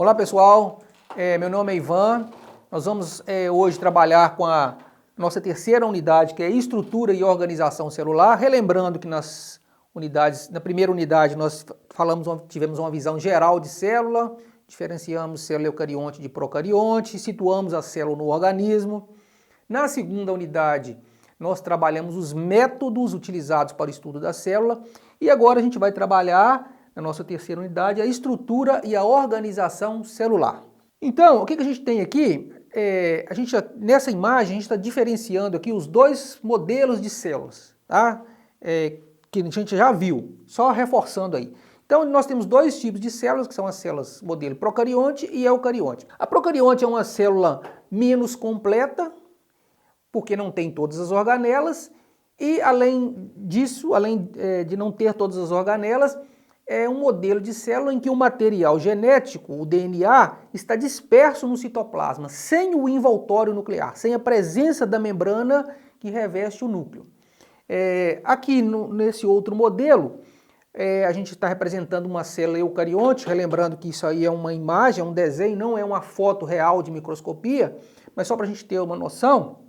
Olá pessoal, meu nome é Ivan. Nós vamos hoje trabalhar com a nossa terceira unidade, que é estrutura e organização celular. Relembrando que nas unidades, na primeira unidade nós tivemos uma visão geral de célula, diferenciamos célula eucarionte de procarionte, situamos a célula no organismo. Na segunda unidade nós trabalhamos os métodos utilizados para o estudo da célula e agora a gente vai trabalhar na nossa terceira unidade, a estrutura e a organização celular. Então, o que a gente tem aqui? Nessa imagem, a gente está diferenciando aqui os dois modelos de células, tá? Que a gente já viu, só reforçando aí. Então, nós temos dois tipos de células, que são as células modelo procarionte e eucarionte. A procarionte é uma célula menos completa, porque não tem todas as organelas, e além disso, de não ter todas as organelas, é um modelo de célula em que o material genético, o DNA, está disperso no citoplasma, sem o envoltório nuclear, sem a presença da membrana que reveste o núcleo. Aqui nesse outro modelo, a gente está representando uma célula eucarionte, relembrando que isso aí é uma imagem, é um desenho, não é uma foto real de microscopia, mas só para a gente ter uma noção,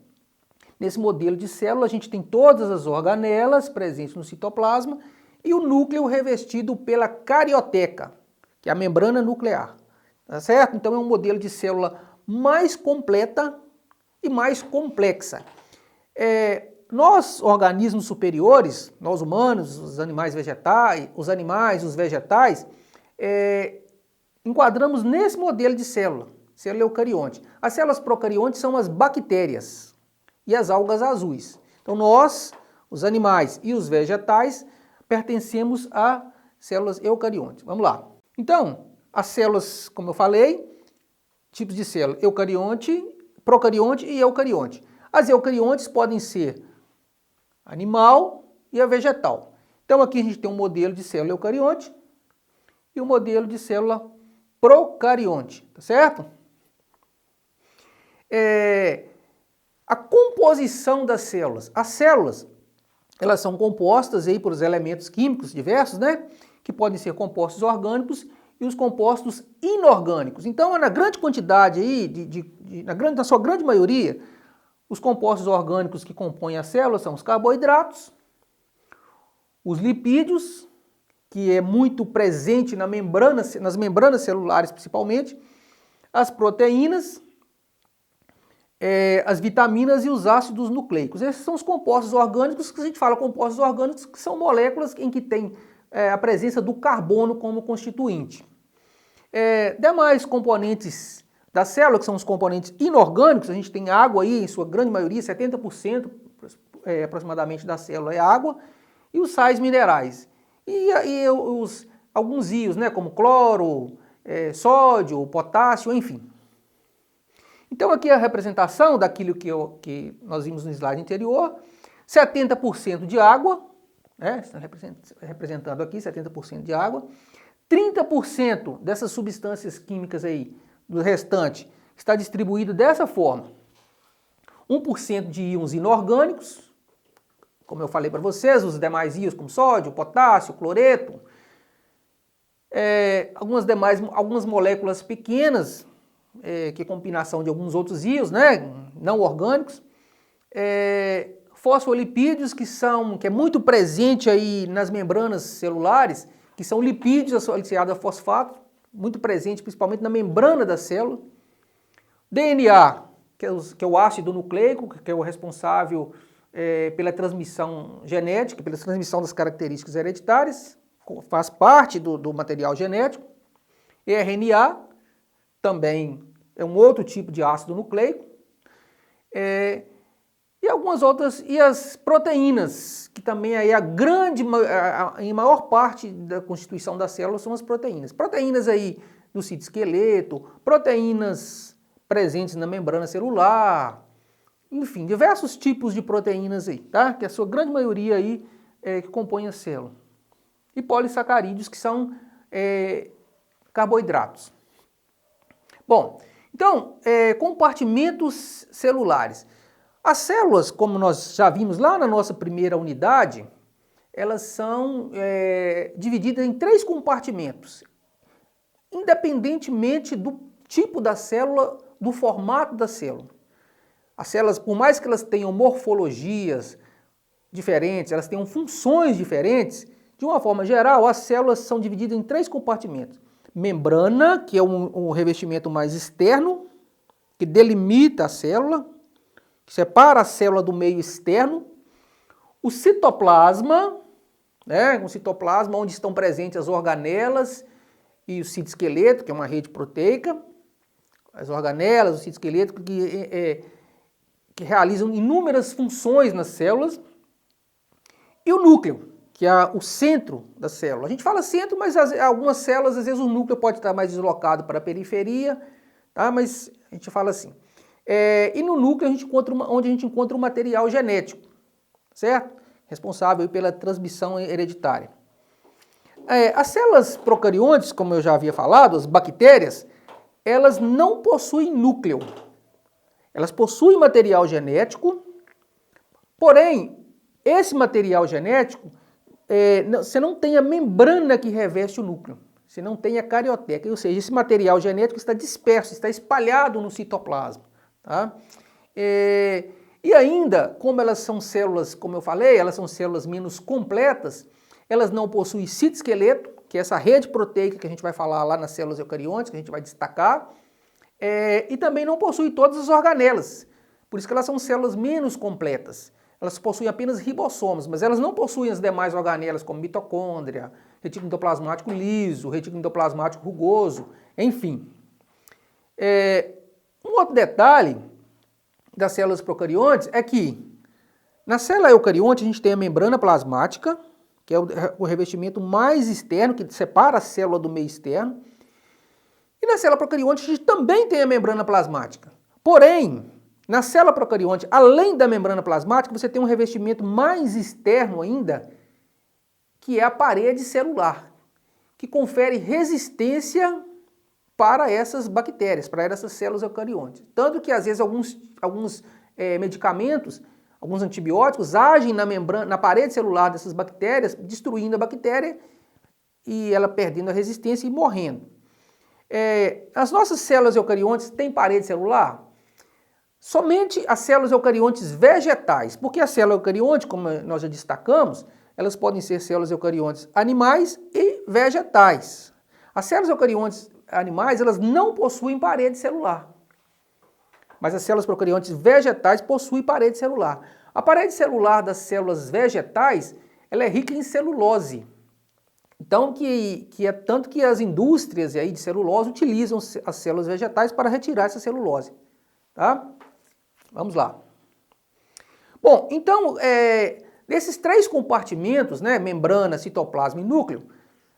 nesse modelo de célula a gente tem todas as organelas presentes no citoplasma, e o núcleo revestido pela carioteca, que é a membrana nuclear, tá certo? Então é um modelo de célula mais completa e mais complexa. Nós, organismos superiores, nós humanos, os animais, os vegetais, enquadramos nesse modelo de célula eucarionte. As células procariontes são as bactérias e as algas azuis. Então nós, os animais e os vegetais, pertencemos a células eucariontes. Vamos lá. Então, as células, como eu falei, tipos de célula eucarionte, procarionte e eucarionte. As eucariontes podem ser animal e a vegetal. Então aqui a gente tem um modelo de célula eucarionte e um modelo de célula procarionte, tá certo? A composição das células. As células, elas são compostas aí por elementos químicos diversos, né? Que podem ser compostos orgânicos e os compostos inorgânicos. Então, na grande quantidade aí, na sua grande maioria, os compostos orgânicos que compõem a célula são os carboidratos, os lipídios, que é muito presente nas membranas celulares principalmente, as proteínas, as vitaminas e os ácidos nucleicos. Esses são os compostos orgânicos, que a gente fala compostos orgânicos, que são moléculas em que tem a presença do carbono como constituinte. Demais componentes da célula, que são os componentes inorgânicos, a gente tem água aí, em sua grande maioria, 70% aproximadamente da célula é água, e os sais minerais. E alguns íons, né, como cloro, sódio, potássio, enfim. Então aqui a representação daquilo que nós vimos no slide anterior, 70% de água, né, representando aqui 70% de água, 30% dessas substâncias químicas aí, do restante, está distribuído dessa forma. 1% de íons inorgânicos, como eu falei para vocês, os demais íons como sódio, potássio, cloreto, algumas moléculas pequenas, que é combinação de alguns outros íons, né, não orgânicos, fosfolipídios, que é muito presente aí nas membranas celulares, que são lipídios associados a fosfato, muito presente principalmente na membrana da célula. DNA, que é o ácido nucleico, que é o responsável pela transmissão genética, pela transmissão das características hereditárias, faz parte do material genético. RNA, também é um outro tipo de ácido nucleico, e algumas outras, e as proteínas, que também aí em maior parte da constituição da célula são as proteínas. Proteínas aí no citoesqueleto, proteínas presentes na membrana celular, enfim, diversos tipos de proteínas aí, tá? Que a sua grande maioria aí que compõe a célula. E polissacarídeos, que são carboidratos. Bom, então, compartimentos celulares. As células, como nós já vimos lá na nossa primeira unidade, elas são divididas em 3 compartimentos. independentemente do tipo da célula, do formato da célula. As células, por mais que elas tenham morfologias diferentes, elas tenham funções diferentes, de uma forma geral, as células são divididas em 3 compartimentos. Membrana, que é um revestimento mais externo, que delimita a célula, que separa a célula do meio externo. O citoplasma, né, um citoplasma onde estão presentes as organelas e o citoesqueleto, que é uma rede proteica. As organelas, o citoesqueleto, que realizam inúmeras funções nas células. E o núcleo, que é o centro da célula. A gente fala centro, mas algumas células, às vezes o núcleo pode estar mais deslocado para a periferia, tá? Mas a gente fala assim. E no núcleo onde a gente encontra o material genético, certo? Responsável pela transmissão hereditária. As células procariontes, como eu já havia falado, as bactérias, elas não possuem núcleo. Elas possuem material genético, porém, esse material genético, você não tem a membrana que reveste o núcleo, você não tem a carioteca, ou seja, esse material genético está disperso, está espalhado no citoplasma. Tá? E ainda, como elas são células, como eu falei, elas são células menos completas, elas não possuem citoesqueleto, que é essa rede proteica que a gente vai falar lá nas células eucariontes, que a gente vai destacar, e também não possuem todas as organelas, por isso que elas são células menos completas. Elas possuem apenas ribossomos, mas elas não possuem as demais organelas, como mitocôndria, retículo endoplasmático liso, retículo endoplasmático rugoso, enfim. Um outro detalhe das células procariontes é que na célula eucarionte a gente tem a membrana plasmática, que é o revestimento mais externo, que separa a célula do meio externo. E na célula procarionte a gente também tem a membrana plasmática. Porém, na célula procarionte, além da membrana plasmática, você tem um revestimento mais externo ainda, que é a parede celular, que confere resistência para essas bactérias, para essas células eucariontes. Tanto que, às vezes, alguns medicamentos, alguns antibióticos agem na membrana, na parede celular dessas bactérias, destruindo a bactéria e ela perdendo a resistência e morrendo. As nossas células eucariontes têm parede celular? Somente as células eucariontes vegetais, porque a célula eucarionte, como nós já destacamos, elas podem ser células eucariontes animais e vegetais. As células eucariontes animais, elas não possuem parede celular, mas as células procariontes vegetais possuem parede celular. A parede celular das células vegetais, ela é rica em celulose. Então, tanto que as indústrias aí de celulose utilizam as células vegetais para retirar essa celulose. Tá? Vamos lá. Bom, então, desses 3 compartimentos, né, membrana, citoplasma e núcleo,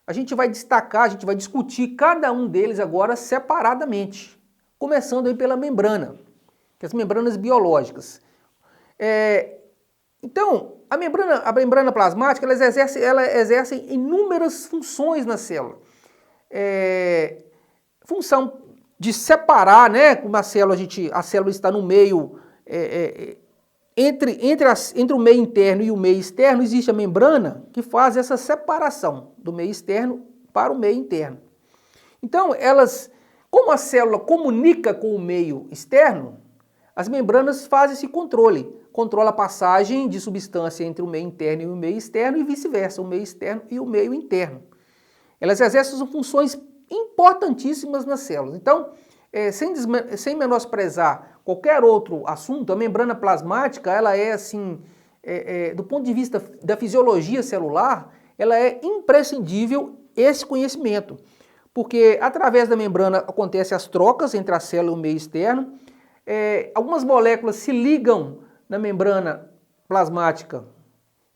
a gente vai destacar, a gente vai discutir cada um deles agora separadamente, começando aí pela membrana, que é as membranas biológicas. Então, a membrana plasmática, ela exerce inúmeras funções na célula. Função de separar, né, como a célula está no meio, entre o meio interno e o meio externo, existe a membrana que faz essa separação do meio externo para o meio interno. Então, como a célula comunica com o meio externo, as membranas fazem esse controle. Controla a passagem de substância entre o meio interno e o meio externo e vice-versa, o meio externo e o meio interno. Elas exercem funções importantíssimas nas células. Então, sem menosprezar qualquer outro assunto, a membrana plasmática, ela é assim, do ponto de vista da fisiologia celular, ela é imprescindível esse conhecimento, porque através da membrana acontecem as trocas entre a célula e o meio externo, algumas moléculas se ligam na membrana plasmática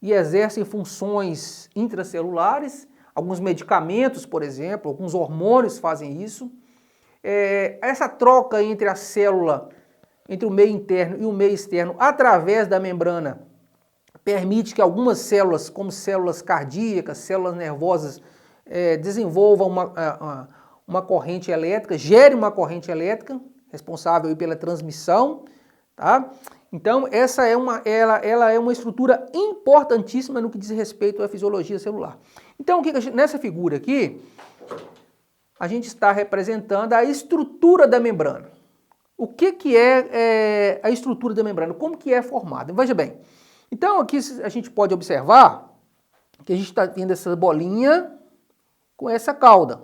e exercem funções intracelulares, alguns medicamentos, por exemplo, alguns hormônios fazem isso. Essa troca entre a célula, entre o meio interno e o meio externo, através da membrana, permite que algumas células, como células cardíacas, células nervosas, desenvolvam uma corrente elétrica, gere uma corrente elétrica, responsável pela transmissão, tá? Então, ela é uma estrutura importantíssima no que diz respeito à fisiologia celular. Então, nessa figura aqui, a gente está representando a estrutura da membrana. O que é a estrutura da membrana? Como que é formada? Veja bem, então aqui a gente pode observar que a gente está vendo essa bolinha com essa cauda.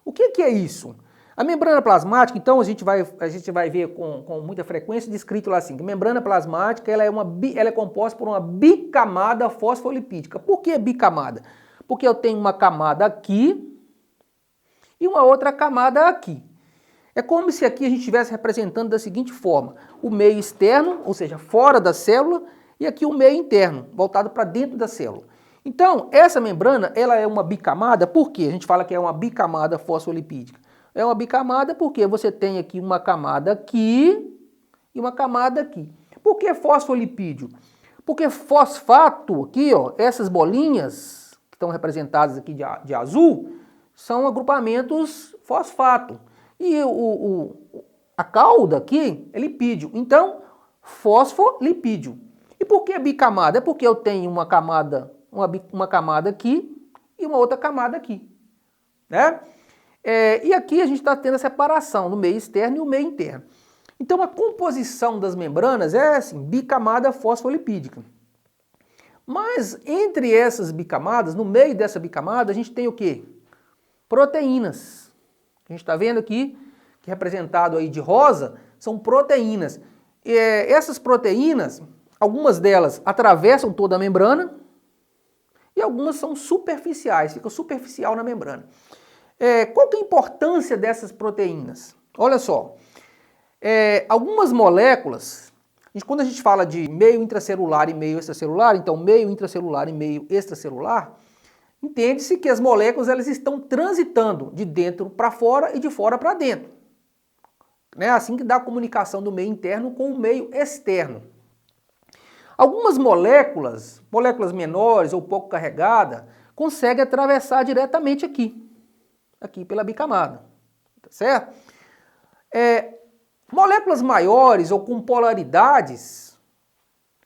O que é isso? A membrana plasmática, então a gente vai ver com muita frequência descrito lá assim, que a membrana plasmática ela é composta por uma bicamada fosfolipídica. Por que bicamada? Porque eu tenho uma camada aqui e uma outra camada aqui. É como se aqui a gente estivesse representando da seguinte forma, o meio externo, ou seja, fora da célula, e aqui o meio interno, voltado para dentro da célula. Então, essa membrana, ela é uma bicamada, por quê? A gente fala que é uma bicamada fosfolipídica. É uma bicamada porque você tem aqui uma camada aqui e uma camada aqui. Por que fosfolipídio? Porque fosfato aqui, ó, essas bolinhas que estão representadas aqui de azul, são agrupamentos fosfato. E a cauda aqui é lipídio. Então, fosfolipídio. E por que bicamada? É porque eu tenho uma camada aqui e uma outra camada aqui, né? E aqui a gente está tendo a separação do meio externo e o meio interno. Então a composição das membranas é assim, bicamada fosfolipídica. Mas entre essas bicamadas, no meio dessa bicamada, a gente tem o quê? Proteínas. A gente está vendo aqui, que representado aí de rosa, são proteínas. Essas proteínas, algumas delas atravessam toda a membrana e algumas são superficiais, ficam superficial na membrana. Qual que é a importância dessas proteínas? Olha só, algumas moléculas, quando a gente fala de meio intracelular e meio extracelular, então meio intracelular e meio extracelular, entende-se que as moléculas elas estão transitando de dentro para fora e de fora para dentro. Né? Assim que dá a comunicação do meio interno com o meio externo. Algumas moléculas menores ou pouco carregadas, conseguem atravessar diretamente aqui pela bicamada, tá certo? Moléculas maiores ou com polaridades,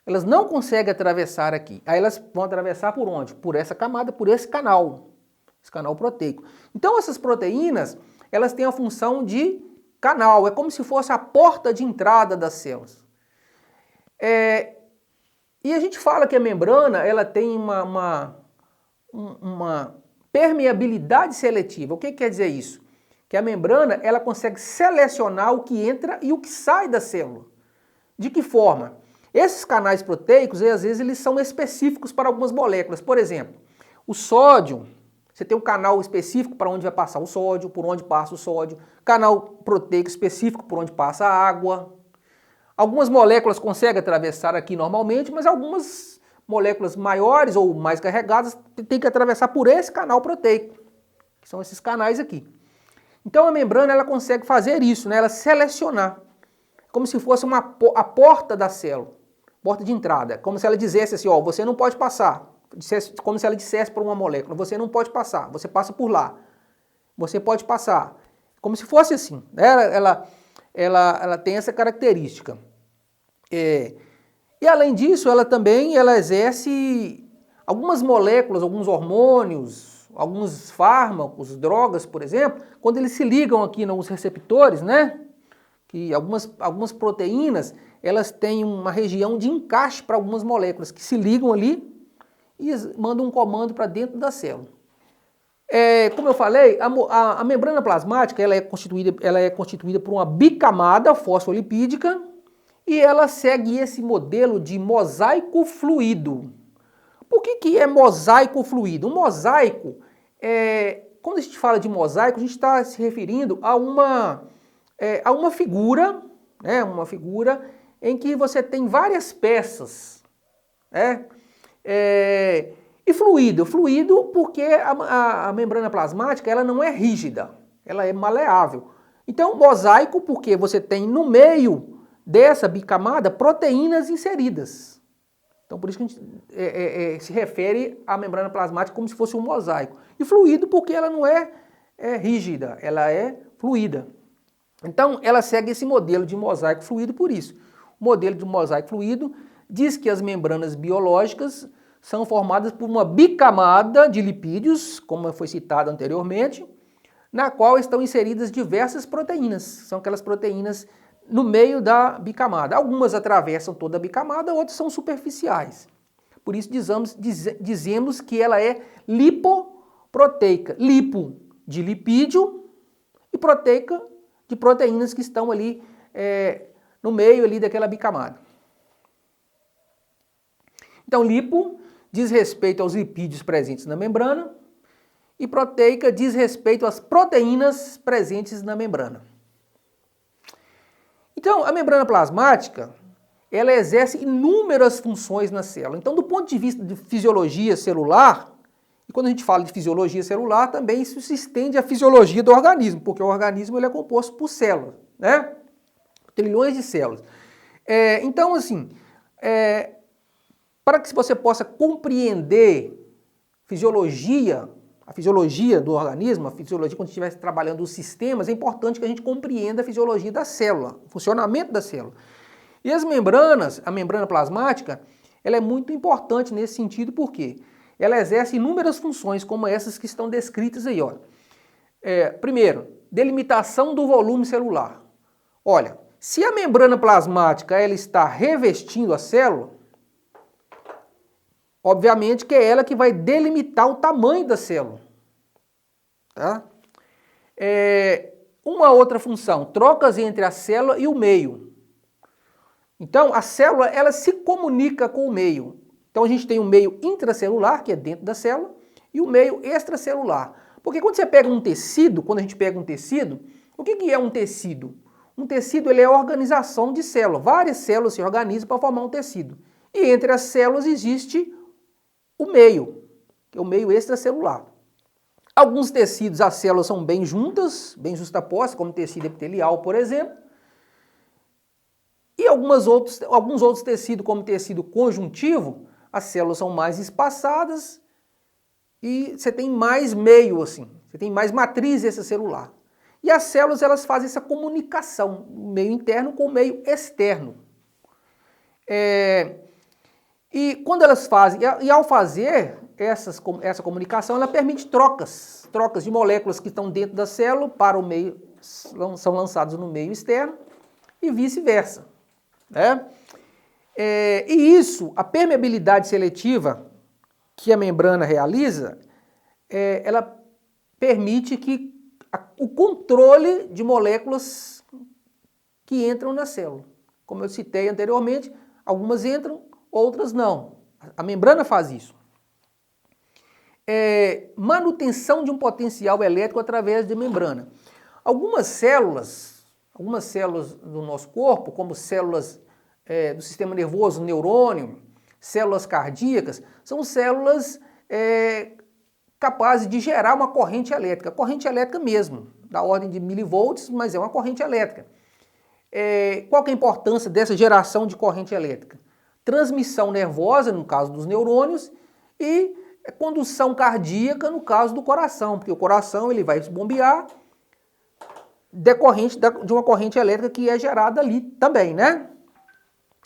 elas não conseguem atravessar aqui. Aí elas vão atravessar por onde? Por essa camada, por esse canal proteico. Então essas proteínas, elas têm a função de canal, é como se fosse a porta de entrada das células. E a gente fala que a membrana, ela tem uma permeabilidade seletiva. O que quer dizer isso? Que a membrana ela consegue selecionar o que entra e o que sai da célula. De que forma? Esses canais proteicos, às vezes, eles são específicos para algumas moléculas. Por exemplo, o sódio, você tem um canal específico para onde vai passar o sódio, por onde passa o sódio. Canal proteico específico por onde passa a água. Algumas moléculas conseguem atravessar aqui normalmente, mas algumas moléculas maiores ou mais carregadas têm que atravessar por esse canal proteico, que são esses canais aqui. Então a membrana ela consegue fazer isso, né? Ela selecionar, como se fosse a porta da célula, porta de entrada, como se ela dissesse assim, ó, você não pode passar, como se ela dissesse para uma molécula, você não pode passar, você passa por lá, você pode passar, como se fosse assim, né? Ela tem essa característica. E além disso, ela também exerce algumas moléculas, alguns hormônios, alguns fármacos, drogas, por exemplo, quando eles se ligam aqui nos receptores, né? Que algumas proteínas, elas têm uma região de encaixe para algumas moléculas que se ligam ali e mandam um comando para dentro da célula. Como eu falei, a membrana plasmática ela é constituída por uma bicamada fosfolipídica e ela segue esse modelo de mosaico fluido. Por que é mosaico fluido? Um mosaico, quando a gente fala de mosaico, a gente está se referindo a uma figura, né, uma figura em que você tem várias peças, né? E fluido porque a membrana plasmática ela não é rígida, ela é maleável. Então mosaico porque você tem no meio dessa bicamada proteínas inseridas. Então por isso que a gente se refere à membrana plasmática como se fosse um mosaico. E fluido porque ela não é rígida, ela é fluida. Então ela segue esse modelo de mosaico fluido por isso. O modelo de mosaico fluido diz que as membranas biológicas são formadas por uma bicamada de lipídios, como foi citado anteriormente, na qual estão inseridas diversas proteínas. São aquelas proteínas no meio da bicamada. Algumas atravessam toda a bicamada, outras são superficiais. Por isso dizemos que ela é lipoproteica. Lipo de lipídio e proteica de proteínas que estão ali no meio ali daquela bicamada. Então, lipo diz respeito aos lipídios presentes na membrana e proteica diz respeito às proteínas presentes na membrana. Então, a membrana plasmática, ela exerce inúmeras funções na célula. Então, do ponto de vista de fisiologia celular, e quando a gente fala de fisiologia celular, também isso se estende à fisiologia do organismo, porque o organismo ele é composto por células, né? Trilhões de células. Então, assim, para que você possa compreender a fisiologia do organismo, a fisiologia quando estiver trabalhando os sistemas, é importante que a gente compreenda a fisiologia da célula, o funcionamento da célula. E as membranas, a membrana plasmática, ela é muito importante nesse sentido, porque ela exerce inúmeras funções, como essas que estão descritas aí, ó. Primeiro, delimitação do volume celular. Olha, se a membrana plasmática ela está revestindo a célula, obviamente que é ela que vai delimitar o tamanho da célula. Tá? Uma outra função, trocas entre a célula e o meio. Então, a célula ela se comunica com o meio. Então, a gente tem o meio intracelular, que é dentro da célula, e o meio extracelular. Porque quando você pega um tecido, quando a gente pega um tecido, o que é um tecido? Um tecido ele é a organização de células. Várias células se organizam para formar um tecido. E entre as células existe o meio, que é o meio extracelular. Alguns tecidos, as células são bem juntas, bem justapostas, como o tecido epitelial, por exemplo. E alguns outros tecidos, como o tecido conjuntivo, as células são mais espaçadas e você tem mais meio, assim, você tem mais matriz extracelular. E as células elas fazem essa comunicação, o meio interno com o meio externo. E quando elas fazem, e ao fazer essa comunicação, ela permite trocas de moléculas que estão dentro da célula para o meio, são lançadas no meio externo e vice-versa. Né? E isso, a permeabilidade seletiva que a membrana realiza, ela permite que o controle de moléculas que entram na célula. Como eu citei anteriormente, algumas entram, outras não. A membrana faz isso. Manutenção de um potencial elétrico através de membrana. Algumas células do nosso corpo, como células do sistema nervoso, neurônio, células cardíacas, são células capazes de gerar uma corrente elétrica mesmo, da ordem de milivolts, mas é uma corrente elétrica. Qual que é a importância dessa geração de corrente elétrica? Transmissão nervosa, no caso dos neurônios, e condução cardíaca, no caso do coração, porque o coração ele vai se bombear decorrente de uma corrente elétrica que é gerada ali também, né?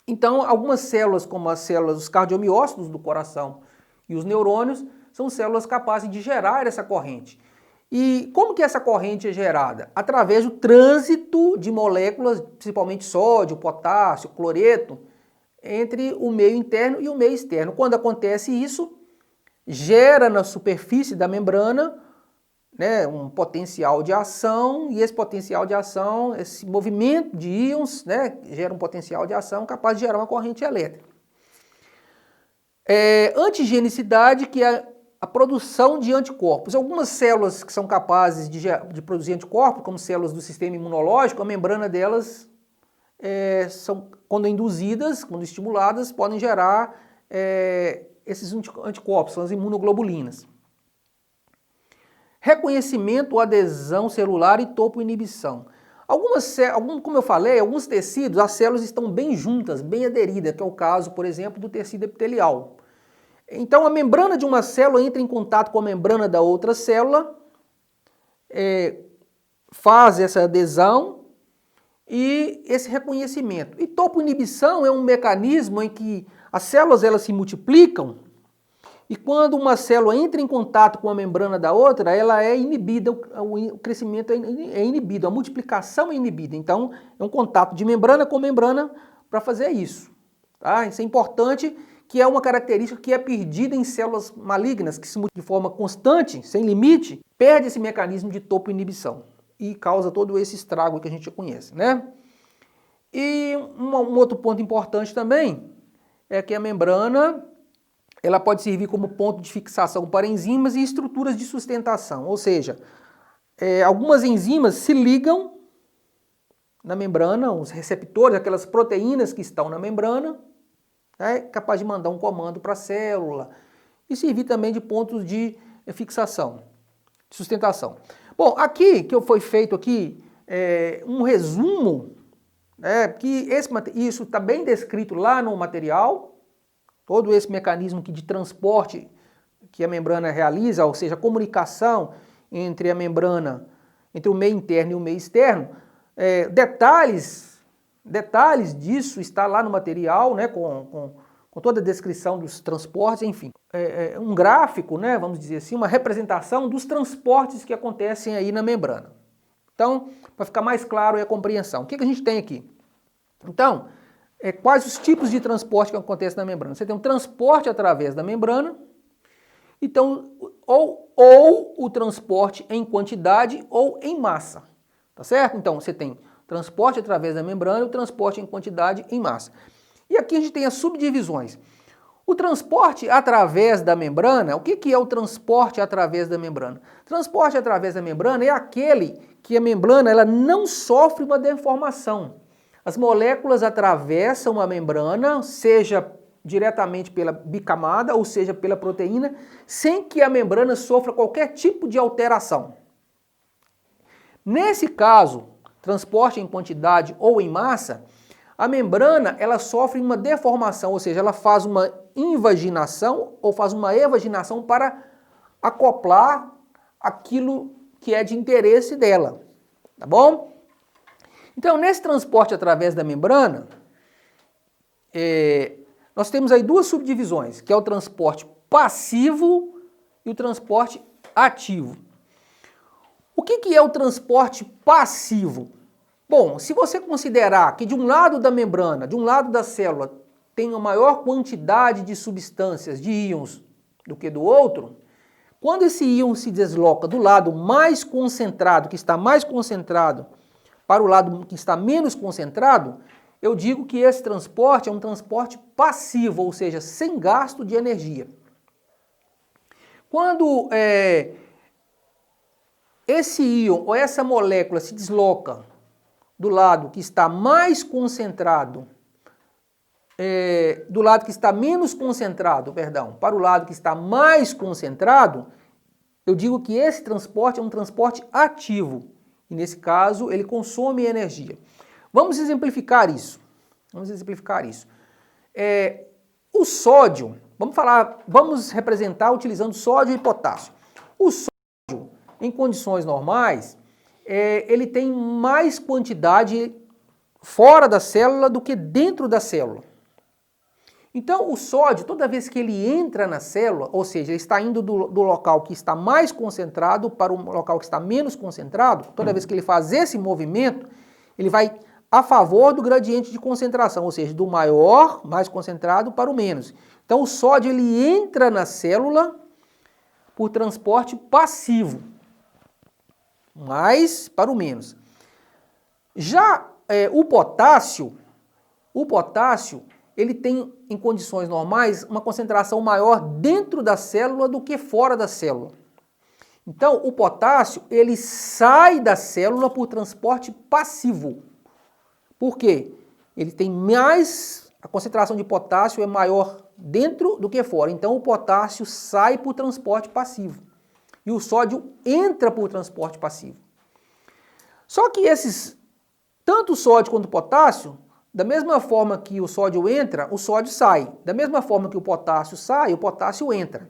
Então, algumas células, como as células, os cardiomiócitos do coração e os neurônios, são células capazes de gerar essa corrente. E como que essa corrente é gerada? Através do trânsito de moléculas, principalmente sódio, potássio, cloreto, entre o meio interno e o meio externo. Quando acontece isso, gera na superfície da membrana, né, um potencial de ação, e esse potencial de ação, esse movimento de íons, né, gera um potencial de ação capaz de gerar uma corrente elétrica. Antigenicidade, que é a produção de anticorpos. Algumas células que são capazes de produzir anticorpos, como células do sistema imunológico, a membrana delas, quando induzidas, quando estimuladas, podem gerar esses anticorpos, são as imunoglobulinas. Reconhecimento, adesão celular e topoinibição. Como eu falei, alguns tecidos, as células estão bem juntas, bem aderidas, que é o caso, por exemplo, do tecido epitelial. Então, a membrana de uma célula entra em contato com a membrana da outra célula, faz essa adesão e esse reconhecimento. E topoinibição é um mecanismo em que as células elas se multiplicam E quando uma célula entra em contato com a membrana da outra, ela é inibida, o crescimento é inibido, a multiplicação é inibida. Então, é um contato de membrana com membrana para fazer isso. Tá? Isso é importante, que é uma característica que é perdida em células malignas, que se multiplicam de forma constante, sem limite, perde esse mecanismo de topo-inibição e causa todo esse estrago que a gente já conhece, né? E um outro ponto importante também é que a membrana ela pode servir como ponto de fixação para enzimas e estruturas de sustentação, ou seja, algumas enzimas se ligam na membrana, os receptores, aquelas proteínas que estão na membrana, é capaz de mandar um comando para a célula e servir também de pontos de fixação, de sustentação. Bom, aqui que foi feito aqui um resumo, que isso está bem descrito lá no material, todo esse mecanismo de transporte que a membrana realiza, ou seja, a comunicação entre a membrana, entre o meio interno e o meio externo, detalhes disso está lá no material, né, com toda a descrição dos transportes, enfim. Um gráfico, né, vamos dizer assim, uma representação dos transportes que acontecem aí na membrana. Então, para ficar mais claro a compreensão, o que a gente tem aqui? Então, quais os tipos de transporte que acontecem na membrana? Você tem um transporte através da membrana, então, ou o transporte em quantidade ou em massa, tá certo? Então, você tem transporte através da membrana e o transporte em quantidade em massa. E aqui a gente tem as subdivisões. O transporte através da membrana, o que é o transporte através da membrana? Transporte através da membrana é aquele que a membrana ela não sofre uma deformação. As moléculas atravessam a membrana, seja diretamente pela bicamada, ou seja pela proteína, sem que a membrana sofra qualquer tipo de alteração. Nesse caso, transporte em quantidade ou em massa, a membrana ela sofre uma deformação, ou seja, ela faz uma invaginação ou faz uma evaginação para acoplar aquilo que é de interesse dela, tá bom? Então, nesse transporte através da membrana, nós temos aí duas subdivisões, que é o transporte passivo e o transporte ativo. O que é o transporte passivo? Bom, se você considerar que de um lado da membrana, de um lado da célula, tem uma maior quantidade de substâncias, de íons, do que do outro, quando esse íon se desloca do lado mais concentrado, que está mais concentrado, para o lado que está menos concentrado, eu digo que esse transporte é um transporte passivo, ou seja, sem gasto de energia. Quando esse íon ou essa molécula se desloca do lado que está mais concentrado, do lado que está menos concentrado, perdão, para o lado que está mais concentrado, eu digo que esse transporte é um transporte ativo. E nesse caso, ele consome energia. Vamos exemplificar isso. O sódio, vamos representar utilizando sódio e potássio. O sódio, em condições normais, ele tem mais quantidade fora da célula do que dentro da célula. Então, o sódio, toda vez que ele entra na célula, ou seja, ele está indo do local que está mais concentrado para o local que está menos concentrado, toda vez que ele faz esse movimento, ele vai a favor do gradiente de concentração, ou seja, do maior, mais concentrado, para o menos. Então, o sódio ele entra na célula por transporte passivo, mais para o menos. Já o potássio, ele tem, em condições normais, uma concentração maior dentro da célula do que fora da célula. Então, o potássio, ele sai da célula por transporte passivo. Por quê? Ele tem a concentração de potássio é maior dentro do que fora. Então, o potássio sai por transporte passivo. E o sódio entra por transporte passivo. Só que tanto o sódio quanto o potássio, da mesma forma que o sódio entra, o sódio sai. Da mesma forma que o potássio sai, o potássio entra.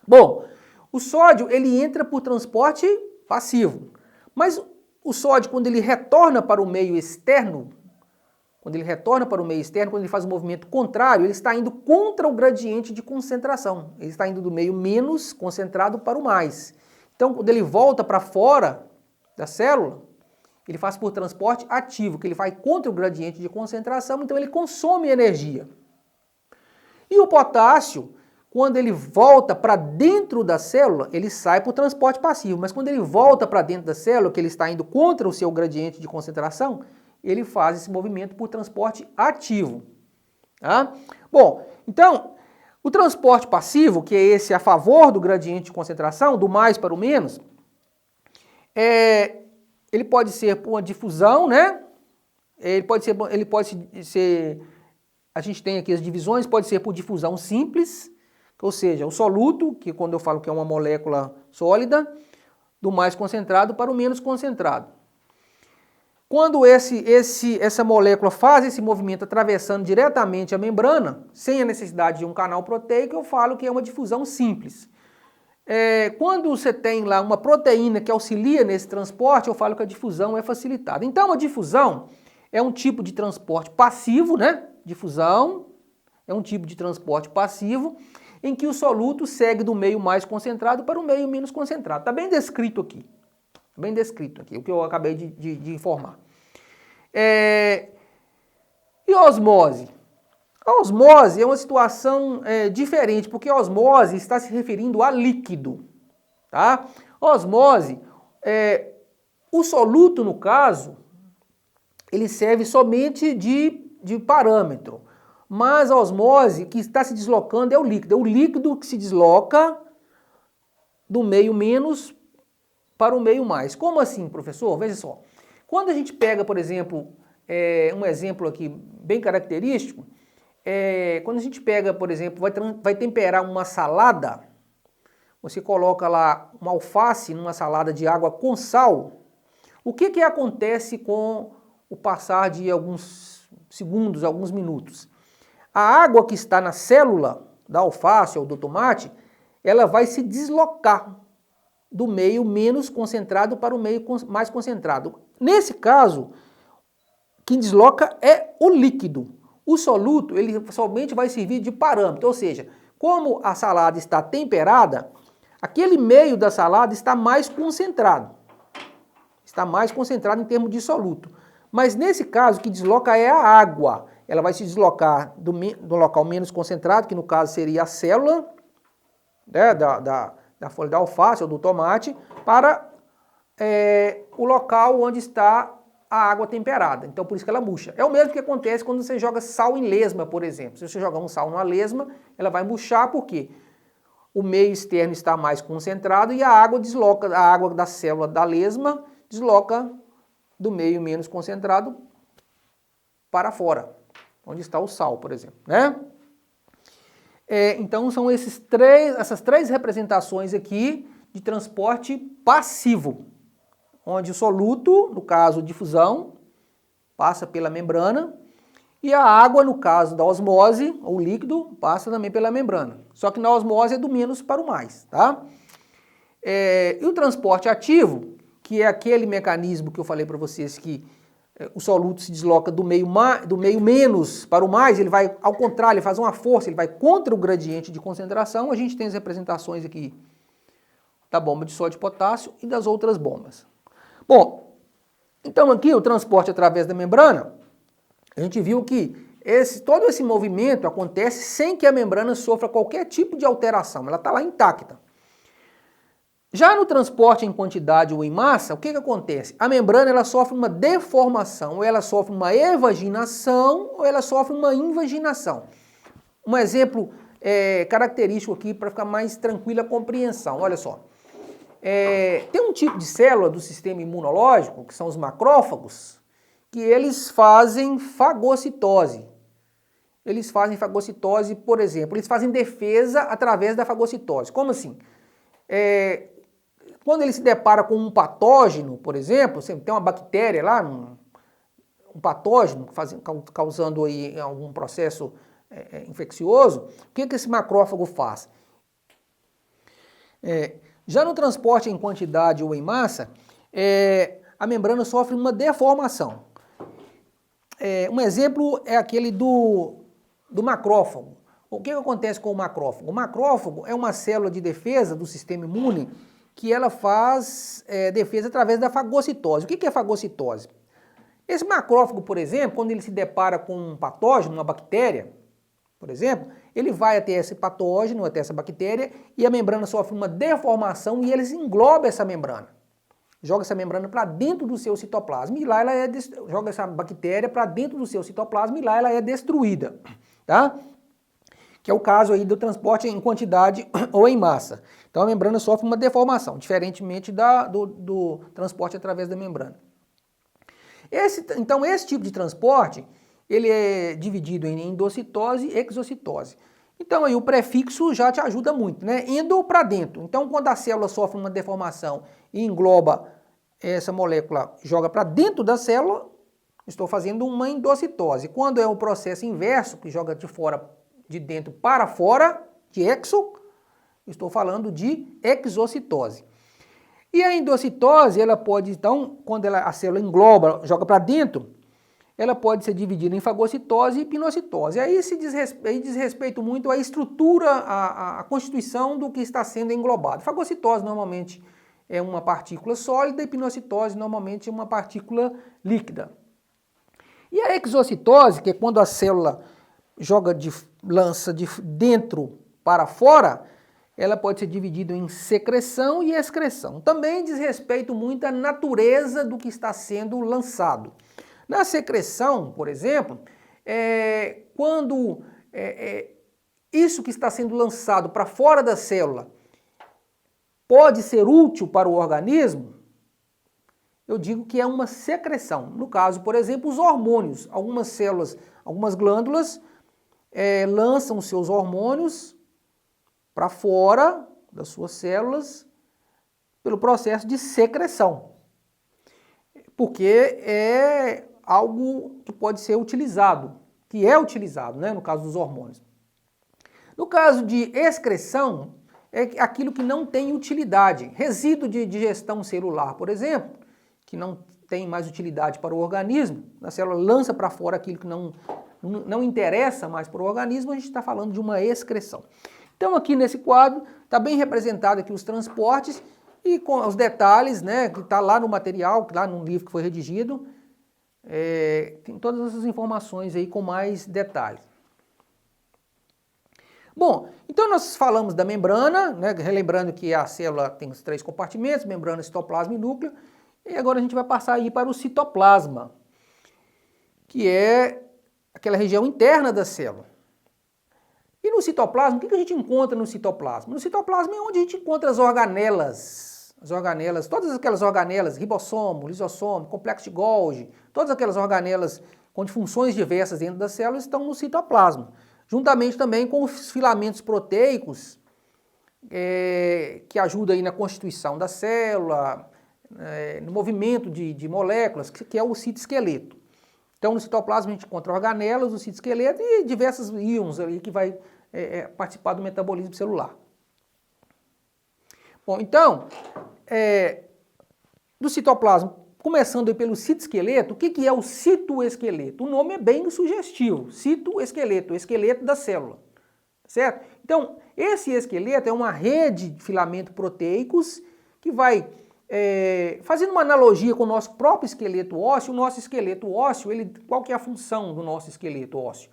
Bom, o sódio ele entra por transporte passivo. Mas o sódio, quando ele retorna para o meio externo, quando ele retorna para o meio externo, quando ele faz um movimento contrário, ele está indo contra o gradiente de concentração. Ele está indo do meio menos concentrado para o mais. Então, quando ele volta para fora da célula, ele faz por transporte ativo, que ele vai contra o gradiente de concentração, então ele consome energia. E o potássio, quando ele volta para dentro da célula, ele sai por transporte passivo, mas quando ele volta para dentro da célula, que ele está indo contra o seu gradiente de concentração, ele faz esse movimento por transporte ativo. Tá? Bom, então, o transporte passivo, que é esse a favor do gradiente de concentração, do mais para o menos, ele pode ser por uma difusão, né? Ele pode ser, a gente tem aqui as divisões, pode ser por difusão simples, ou seja, o soluto, que quando eu falo que é uma molécula sólida, do mais concentrado para o menos concentrado. Quando essa molécula faz esse movimento atravessando diretamente a membrana, sem a necessidade de um canal proteico, eu falo que é uma difusão simples. Quando você tem lá uma proteína que auxilia nesse transporte, eu falo que a difusão é facilitada. Então, a difusão é um tipo de transporte passivo, né? Difusão é um tipo de transporte passivo em que o soluto segue do meio mais concentrado para o meio menos concentrado. Está bem descrito aqui. Bem descrito aqui, o que eu acabei de informar. E a osmose? A osmose é uma situação diferente, porque a osmose está se referindo a líquido. Tá? A osmose, o soluto, no caso, ele serve somente de parâmetro. Mas a osmose que está se deslocando é o líquido. É o líquido que se desloca do meio menos para o meio mais. Como assim, professor? Veja só. Quando a gente pega, por exemplo, um exemplo aqui bem característico, quando a gente pega, por exemplo, vai temperar uma salada, você coloca lá uma alface numa salada de água com sal, o que acontece com o passar de alguns segundos, alguns minutos? A água que está na célula da alface ou do tomate, ela vai se deslocar do meio menos concentrado para o meio mais concentrado. Nesse caso, quem desloca é o líquido. O soluto, ele somente vai servir de parâmetro, ou seja, como a salada está temperada, aquele meio da salada está mais concentrado. Está mais concentrado em termos de soluto. Mas nesse caso, o que desloca é a água. Ela vai se deslocar do local menos concentrado, que no caso seria a célula, né, da folha da alface ou do tomate, para o local onde está a água temperada. Então por isso que ela murcha. É o mesmo que acontece quando você joga sal em lesma, por exemplo. Se você jogar um sal numa lesma, ela vai murchar porque o meio externo está mais concentrado e a água desloca, a água da célula da lesma desloca do meio menos concentrado para fora, onde está o sal, por exemplo, né? Então são essas três representações aqui de transporte passivo, onde o soluto, no caso difusão, passa pela membrana e a água, no caso da osmose, ou líquido, passa também pela membrana. Só que na osmose é do menos para o mais, tá? E o transporte ativo, que é aquele mecanismo que eu falei para vocês que o soluto se desloca do meio menos para o mais, ele vai ao contrário, ele faz uma força, ele vai contra o gradiente de concentração. A gente tem as representações aqui da bomba de sódio e potássio e das outras bombas. Bom, então aqui o transporte através da membrana, a gente viu que todo esse movimento acontece sem que a membrana sofra qualquer tipo de alteração, ela está lá intacta. Já no transporte em quantidade ou em massa, o que acontece? A membrana ela sofre uma deformação, ou ela sofre uma evaginação, ou ela sofre uma invaginação. Um exemplo característico aqui para ficar mais tranquila a compreensão, olha só. Tem um tipo de célula do sistema imunológico, que são os macrófagos, que eles fazem fagocitose. Eles fazem fagocitose, por exemplo, eles fazem defesa através da fagocitose. Como assim? Quando ele se depara com um patógeno, por exemplo, tem uma bactéria lá, um patógeno causando aí algum processo infeccioso, o que esse macrófago faz? Já no transporte em quantidade ou em massa, a membrana sofre uma deformação. Um exemplo é aquele do macrófago. O que acontece com o macrófago? O macrófago é uma célula de defesa do sistema imune que ela faz defesa através da fagocitose. O que é fagocitose? Esse macrófago, por exemplo, quando ele se depara com um patógeno, uma bactéria, por exemplo, ele vai até esse patógeno, até essa bactéria, e a membrana sofre uma deformação e ele engloba essa membrana. Joga essa membrana para dentro do seu citoplasma e lá ela joga essa bactéria para dentro do seu citoplasma e lá ela é destruída, tá? Que é o caso aí do transporte em quantidade ou em massa. Então a membrana sofre uma deformação, diferentemente do transporte através da membrana. Então esse tipo de transporte, ele é dividido em endocitose e exocitose. Então aí o prefixo já te ajuda muito, né? Endo para dentro. Então quando a célula sofre uma deformação e engloba essa molécula, joga para dentro da célula, estou fazendo uma endocitose. Quando é o processo inverso, que joga de dentro para fora, de exo, estou falando de exocitose. E a endocitose, ela pode, então, quando a célula engloba, joga para dentro, ela pode ser dividida em fagocitose e pinocitose. Aí diz respeito muito à estrutura, à constituição do que está sendo englobado. Fagocitose normalmente é uma partícula sólida e pinocitose normalmente é uma partícula líquida. E a exocitose, que é quando a célula lança de dentro para fora, ela pode ser dividida em secreção e excreção. Também diz respeito muito à natureza do que está sendo lançado. Na secreção, por exemplo, quando isso que está sendo lançado para fora da célula pode ser útil para o organismo, eu digo que é uma secreção. No caso, por exemplo, os hormônios. Algumas células, algumas glândulas lançam seus hormônios para fora das suas células pelo processo de secreção. Porque é algo que pode ser utilizado, que é utilizado, né, no caso dos hormônios. No caso de excreção, é aquilo que não tem utilidade. Resíduo de digestão celular, por exemplo, que não tem mais utilidade para o organismo, a célula lança para fora aquilo que não interessa mais para o organismo, a gente está falando de uma excreção. Então aqui nesse quadro está bem representado aqui os transportes e com os detalhes, né, que está lá no material, lá no livro que foi redigido, tem todas essas informações aí com mais detalhes. Bom, então nós falamos da membrana, né, relembrando que a célula tem os 3 compartimentos, membrana, citoplasma e núcleo, e agora a gente vai passar aí para o citoplasma, que é aquela região interna da célula. E no citoplasma, o que a gente encontra no citoplasma? No citoplasma é onde a gente encontra as organelas, todas aquelas organelas, ribossomo, lisossomo, complexo de Golgi, todas aquelas organelas com funções diversas dentro das células estão no citoplasma, juntamente também com os filamentos proteicos, que ajudam aí na constituição da célula, no movimento de moléculas, que é o citoesqueleto. Então no citoplasma a gente encontra organelas, o citoesqueleto e diversos íons ali que vai participar do metabolismo celular. Bom, então, do citoplasma, começando aí pelo citoesqueleto, o que é o citoesqueleto? O nome é bem sugestivo, citoesqueleto, o esqueleto da célula, certo? Então, esse esqueleto é uma rede de filamentos proteicos que vai, fazendo uma analogia com o nosso próprio esqueleto ósseo, o nosso esqueleto ósseo, qual que é a função do nosso esqueleto ósseo?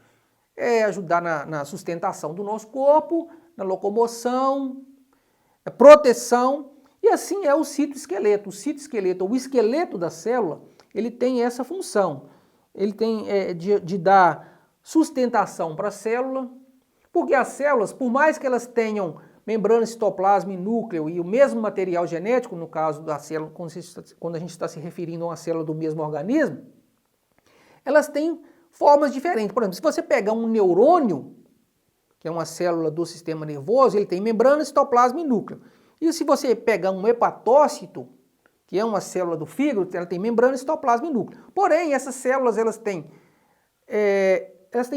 É ajudar na sustentação do nosso corpo, na locomoção, na proteção, e assim é o citoesqueleto. O citoesqueleto, ou o esqueleto da célula, ele tem essa função. Ele tem de dar sustentação para a célula, porque as células, por mais que elas tenham membrana, citoplasma e núcleo e o mesmo material genético, no caso da célula, quando a gente está se referindo a uma célula do mesmo organismo, elas têm formas diferentes. Por exemplo, se você pegar um neurônio, que é uma célula do sistema nervoso, ele tem membrana, citoplasma e núcleo. E se você pegar um hepatócito, que é uma célula do fígado, ela tem membrana, citoplasma e núcleo. Porém, essas células elas têm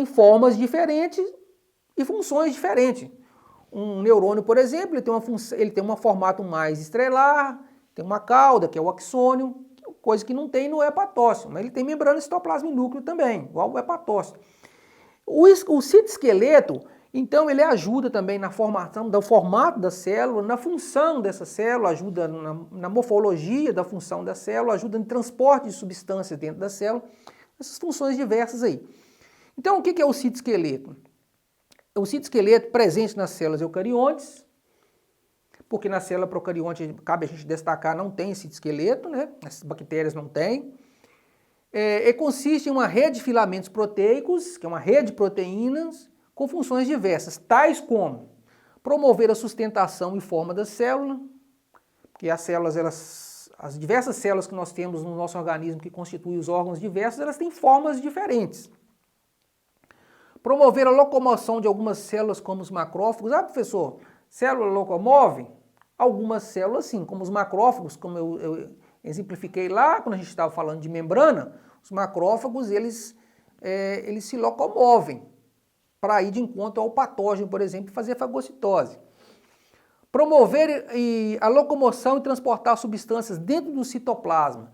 formas diferentes e funções diferentes. Um neurônio, por exemplo, ele tem um formato mais estrelar, tem uma cauda, que é o axônio, coisa que não tem no hepatócito, mas ele tem membrana, citoplasma e núcleo também, igual o hepatócito. O citoesqueleto, então, ele ajuda também na formação do formato da célula, na função dessa célula, ajuda na morfologia da função da célula, ajuda no transporte de substâncias dentro da célula, essas funções diversas aí. Então, o que é o citoesqueleto? O citoesqueleto presente nas células eucariontes, porque na célula procarionte, cabe a gente destacar, não tem citoesqueleto, né? As bactérias não têm. Consiste em uma rede de filamentos proteicos, que é uma rede de proteínas, com funções diversas, tais como promover a sustentação e forma da célula, porque as células, as diversas células que nós temos no nosso organismo que constituem os órgãos diversos, elas têm formas diferentes. Promover a locomoção de algumas células como os macrófagos. Ah, professor, célula locomove? Algumas células sim, como os macrófagos, como eu exemplifiquei lá quando a gente estava falando de membrana, os macrófagos eles se locomovem para ir de encontro ao patógeno, por exemplo, e fazer fagocitose. Promover a locomoção e transportar substâncias dentro do citoplasma.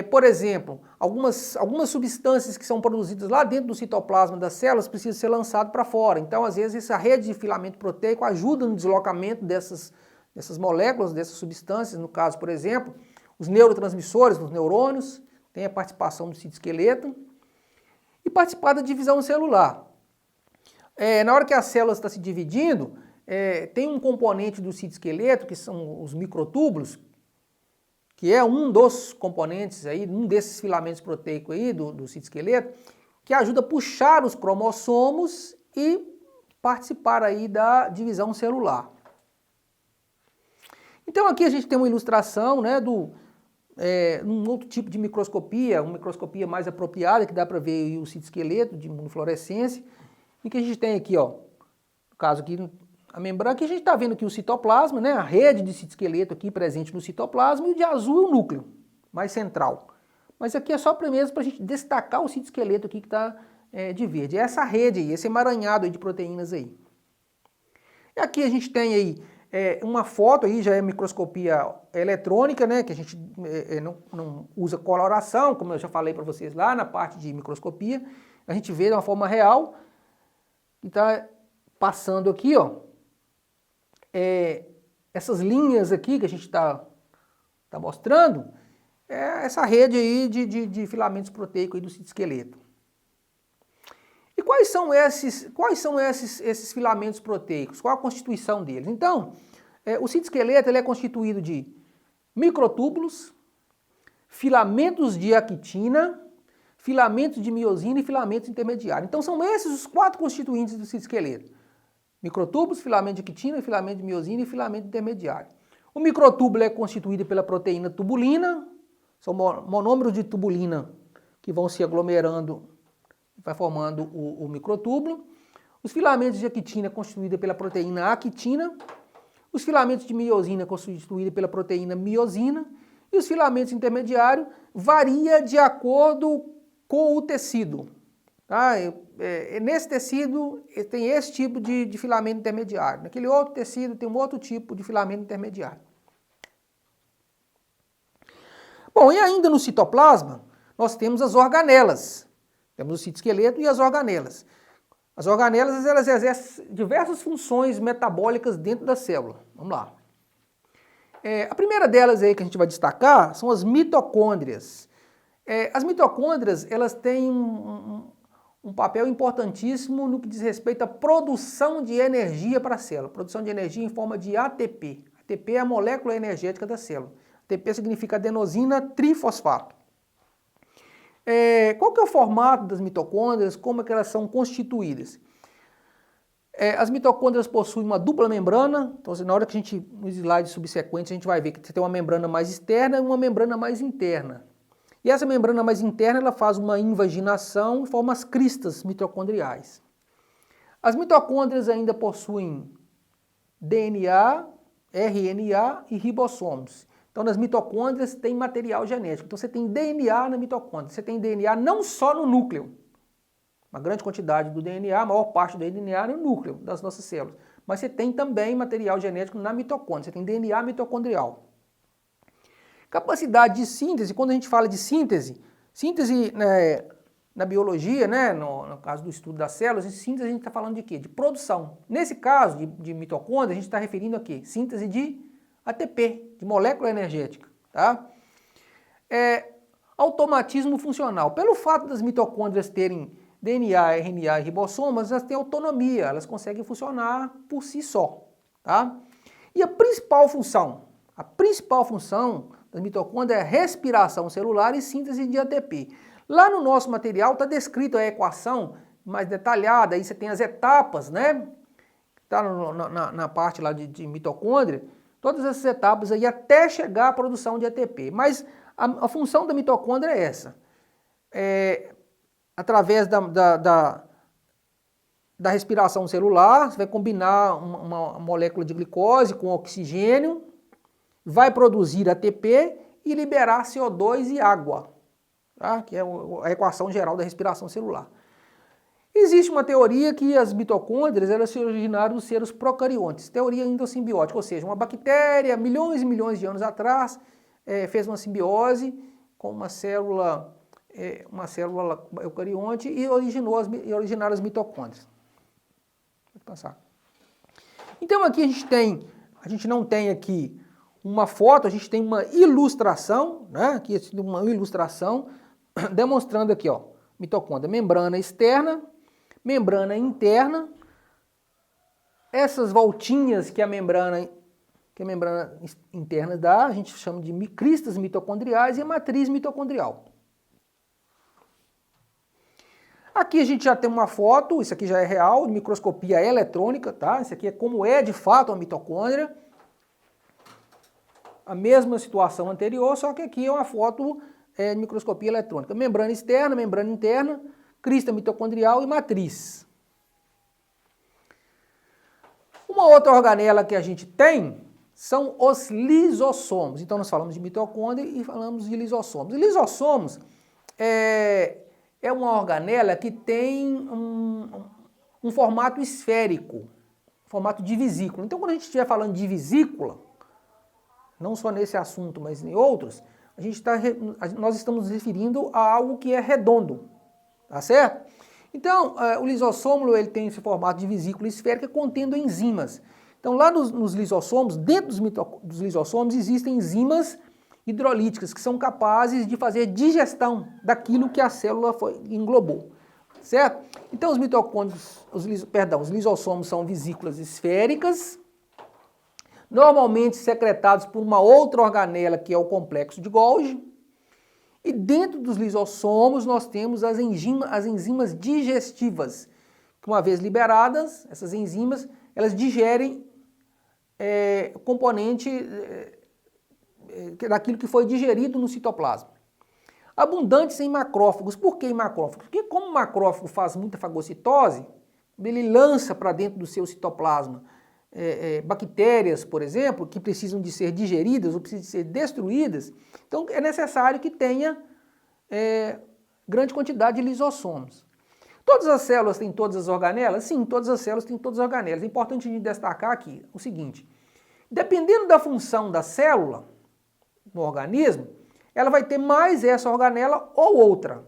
Por exemplo, algumas substâncias que são produzidas lá dentro do citoplasma das células precisam ser lançadas para fora. Então, às vezes, essa rede de filamento proteico ajuda no deslocamento dessas moléculas, dessas substâncias. No caso, por exemplo, os neurotransmissores nos neurônios, tem a participação do citoesqueleto. E participar da divisão celular. Na hora que a célula está se dividindo, tem um componente do citoesqueleto, que são os microtúbulos, que é um dos componentes aí, um desses filamentos proteicos aí do citoesqueleto, que ajuda a puxar os cromossomos e participar aí da divisão celular. Então aqui a gente tem uma ilustração, né, um outro tipo de microscopia, uma microscopia mais apropriada, que dá para ver aí o citoesqueleto de imunofluorescência, e que a gente tem aqui, ó, no caso aqui, a membrana, aqui a gente está vendo aqui o citoplasma, né, a rede de citoesqueleto aqui presente no citoplasma, e o de azul é o núcleo, mais central. Mas aqui é só mesmo para a gente destacar o citoesqueleto aqui que está de verde. É essa rede aí, esse emaranhado aí de proteínas aí. E aqui a gente tem aí uma foto aí, já é microscopia eletrônica, né, que a gente não usa coloração, como eu já falei para vocês lá na parte de microscopia. A gente vê de uma forma real. E está passando aqui, ó, essas linhas aqui que a gente está mostrando, essa rede aí de filamentos proteicos aí do citoesqueleto. E quais são esses filamentos proteicos? Qual a constituição deles? Então, o citoesqueleto ele é constituído de microtúbulos, filamentos de actina, filamentos de miosina e filamentos intermediários. Então são esses os 4 constituintes do citoesqueleto. Microtúbulos, filamento de actina, filamento de miosina e filamento intermediário. O microtúbulo é constituído pela proteína tubulina, são monômeros de tubulina que vão se aglomerando, vai formando o microtúbulo. Os filamentos de actina constituídos pela proteína actina, os filamentos de miosina constituídos pela proteína miosina, e os filamentos intermediários varia de acordo com o tecido. Tá? Nesse tecido tem esse tipo de filamento intermediário. Naquele outro tecido tem um outro tipo de filamento intermediário. Bom, e ainda no citoplasma, nós temos as organelas. Temos o citoesqueleto e as organelas. As organelas elas exercem diversas funções metabólicas dentro da célula. Vamos lá. A primeira delas aí que a gente vai destacar são as mitocôndrias. As mitocôndrias, elas têm um papel importantíssimo no que diz respeito à produção de energia para a célula. Produção de energia em forma de ATP. ATP é a molécula energética da célula. ATP significa adenosina trifosfato. Qual que é o formato das mitocôndrias? Como é que elas são constituídas? As mitocôndrias possuem uma dupla membrana. Então, na hora que nos slides subsequentes, a gente vai ver que você tem uma membrana mais externa e uma membrana mais interna. E essa membrana mais interna ela faz uma invaginação e forma as cristas mitocondriais. As mitocôndrias ainda possuem DNA, RNA e ribossomos. Então, nas mitocôndrias tem material genético. Então, você tem DNA na mitocôndria. Você tem DNA não só no núcleo. Uma grande quantidade do DNA, a maior parte do DNA no núcleo das nossas células. Mas você tem também material genético na mitocôndria. Você tem DNA mitocondrial. Capacidade de síntese, quando a gente fala de síntese, né, na biologia, né, no caso do estudo das células, síntese a gente está falando de quê? De produção. Nesse caso de mitocôndria, a gente está referindo a quê? Síntese de ATP, de molécula energética. Tá? Automatismo funcional. Pelo fato das mitocôndrias terem DNA, RNA e ribossomas, elas têm autonomia, elas conseguem funcionar por si só. Tá? E a principal função das mitocôndrias é respiração celular e síntese de ATP. Lá no nosso material está descrita a equação mais detalhada, aí você tem as etapas, né? Está na parte lá de mitocôndria, todas essas etapas aí até chegar à produção de ATP. Mas a função da mitocôndria é essa. Através da respiração celular, você vai combinar uma molécula de glicose com oxigênio, vai produzir ATP e liberar CO2 e água, tá? Que é a equação geral da respiração celular. Existe uma teoria que as mitocôndrias elas se originaram dos seres procariontes, teoria endossimbiótica, ou seja, uma bactéria, milhões e milhões de anos atrás, fez uma simbiose com uma célula eucarionte e originaram as mitocôndrias. Pode passar. Então aqui a gente não tem aqui uma foto, a gente tem uma ilustração, né? Aqui uma ilustração demonstrando aqui, ó, mitocôndria, membrana externa, membrana interna, essas voltinhas que a membrana interna dá, a gente chama de cristas mitocondriais e a matriz mitocondrial. Aqui a gente já tem uma foto, isso aqui já é real, de microscopia eletrônica, tá? Isso aqui é como é de fato a mitocôndria. A mesma situação anterior, só que aqui é uma foto de microscopia eletrônica. Membrana externa, membrana interna, crista mitocondrial e matriz. Uma outra organela que a gente tem são os lisossomos. Então nós falamos de mitocôndria e falamos de lisossomos. E lisossomos é uma organela que tem um formato esférico, formato de vesícula. Então quando a gente estiver falando de vesícula, não só nesse assunto, mas em outros, nós estamos nos referindo a algo que é redondo, tá certo? Então, o lisossômo ele tem esse formato de vesícula esférica contendo enzimas. Então, lá nos lisossomos, dentro dos lisossomos, existem enzimas hidrolíticas que são capazes de fazer digestão daquilo que a célula englobou, certo? Então, os mitocôndrios, os lisossomos são vesículas esféricas, normalmente secretados por uma outra organela que é o complexo de Golgi. E dentro dos lisossomos nós temos as enzimas digestivas, que uma vez liberadas, essas enzimas, elas digerem o componente daquilo que foi digerido no citoplasma. Abundantes em macrófagos. Por que em macrófagos? Porque como o macrófago faz muita fagocitose, ele lança para dentro do seu citoplasma bactérias, por exemplo, que precisam de ser digeridas ou precisam de ser destruídas, então é necessário que tenha grande quantidade de lisossomos. Todas as células têm todas as organelas? Sim, todas as células têm todas as organelas. É importante a gente destacar aqui o seguinte, dependendo da função da célula no organismo, ela vai ter mais essa organela ou outra.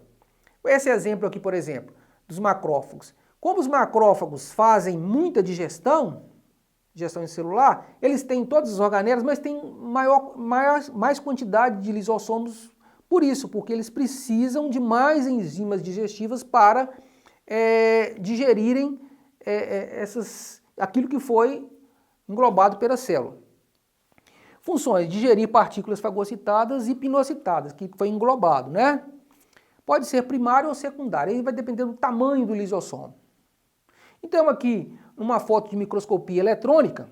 Esse exemplo aqui, por exemplo, dos macrófagos. Como os macrófagos fazem muita digestão celular, eles têm todas as organelas, mas têm mais quantidade de lisossomos por isso, porque eles precisam de mais enzimas digestivas para digerirem aquilo que foi englobado pela célula. Funções: digerir partículas fagocitadas e pinocitadas, que foi englobado, né? Pode ser primário ou secundário, aí vai depender do tamanho do lisossomo. Então aqui, uma foto de microscopia eletrônica,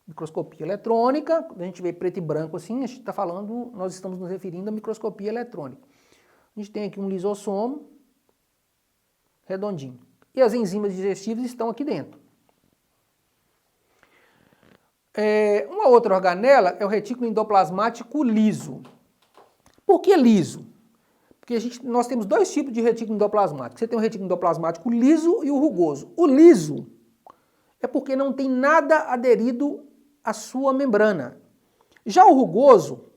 quando a gente vê preto e branco assim, a gente está falando, nós estamos nos referindo à microscopia eletrônica. A gente tem aqui um lisossomo redondinho. E as enzimas digestivas estão aqui dentro. Uma outra organela é o retículo endoplasmático liso. Por que liso? Porque nós temos dois tipos de retículo endoplasmático. Você tem o retículo endoplasmático liso e o rugoso. O liso é porque não tem nada aderido à sua membrana. Já o rugoso,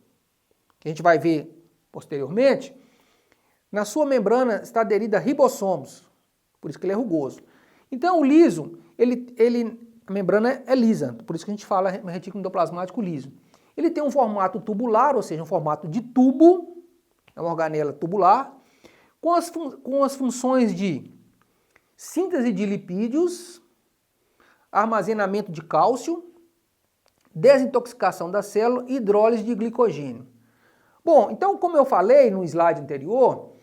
que a gente vai ver posteriormente, na sua membrana está aderida a ribossomos, por isso que ele é rugoso. Então o liso, a membrana é lisa, por isso que a gente fala retículo endoplasmático liso. Ele tem um formato tubular, ou seja, um formato de tubo, é uma organela tubular, com as funções de síntese de lipídios, armazenamento de cálcio, desintoxicação da célula e hidrólise de glicogênio. Bom, então como eu falei no slide anterior,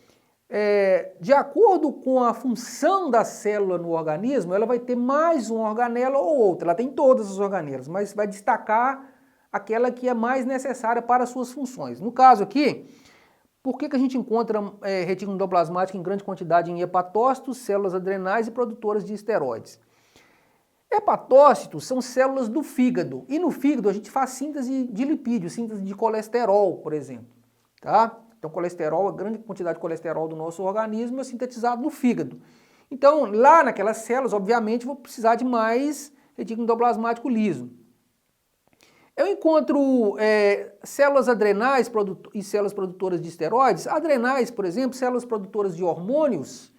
de acordo com a função da célula no organismo, ela vai ter mais uma organela ou outra. Ela tem todas as organelas, mas vai destacar aquela que é mais necessária para as suas funções. No caso aqui, por que a gente encontra retículo endoplasmático em grande quantidade em hepatócitos, células adrenais e produtoras de esteroides? Hepatócitos são células do fígado, e no fígado a gente faz síntese de lipídios, síntese de colesterol, por exemplo, tá? Então colesterol, a grande quantidade de colesterol do nosso organismo é sintetizado no fígado. Então lá naquelas células, obviamente, vou precisar de mais retículo endoplasmático liso. Eu encontro células adrenais e células produtoras de esteroides. Adrenais, por exemplo, células produtoras de hormônios,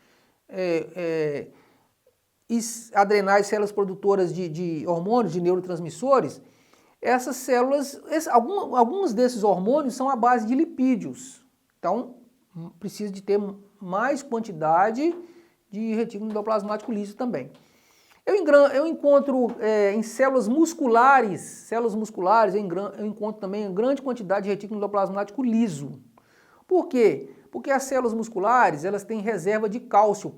e adrenais, células produtoras de hormônios, de neurotransmissores. Essas células, alguns desses hormônios são à base de lipídios. Então, precisa de ter mais quantidade de retículo endoplasmático liso também. Eu encontro em células musculares eu encontro também grande quantidade de retículo endoplasmático liso. Por quê? Porque as células musculares, elas têm reserva de cálcio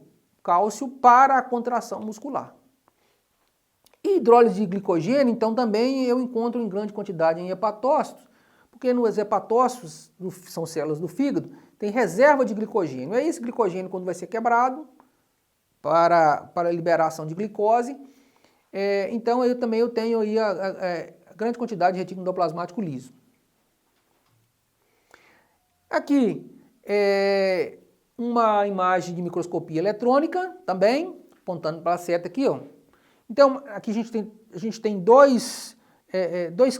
para a contração muscular. E hidrólise de glicogênio, então, também eu encontro em grande quantidade em hepatócitos, porque nos hepatócitos, são células do fígado, tem reserva de glicogênio. É esse glicogênio, quando vai ser quebrado, para a liberação de glicose, então eu tenho aí a grande quantidade de retículo endoplasmático liso. Aqui uma imagem de microscopia eletrônica também, apontando para a seta aqui, ó. Então aqui a gente tem dois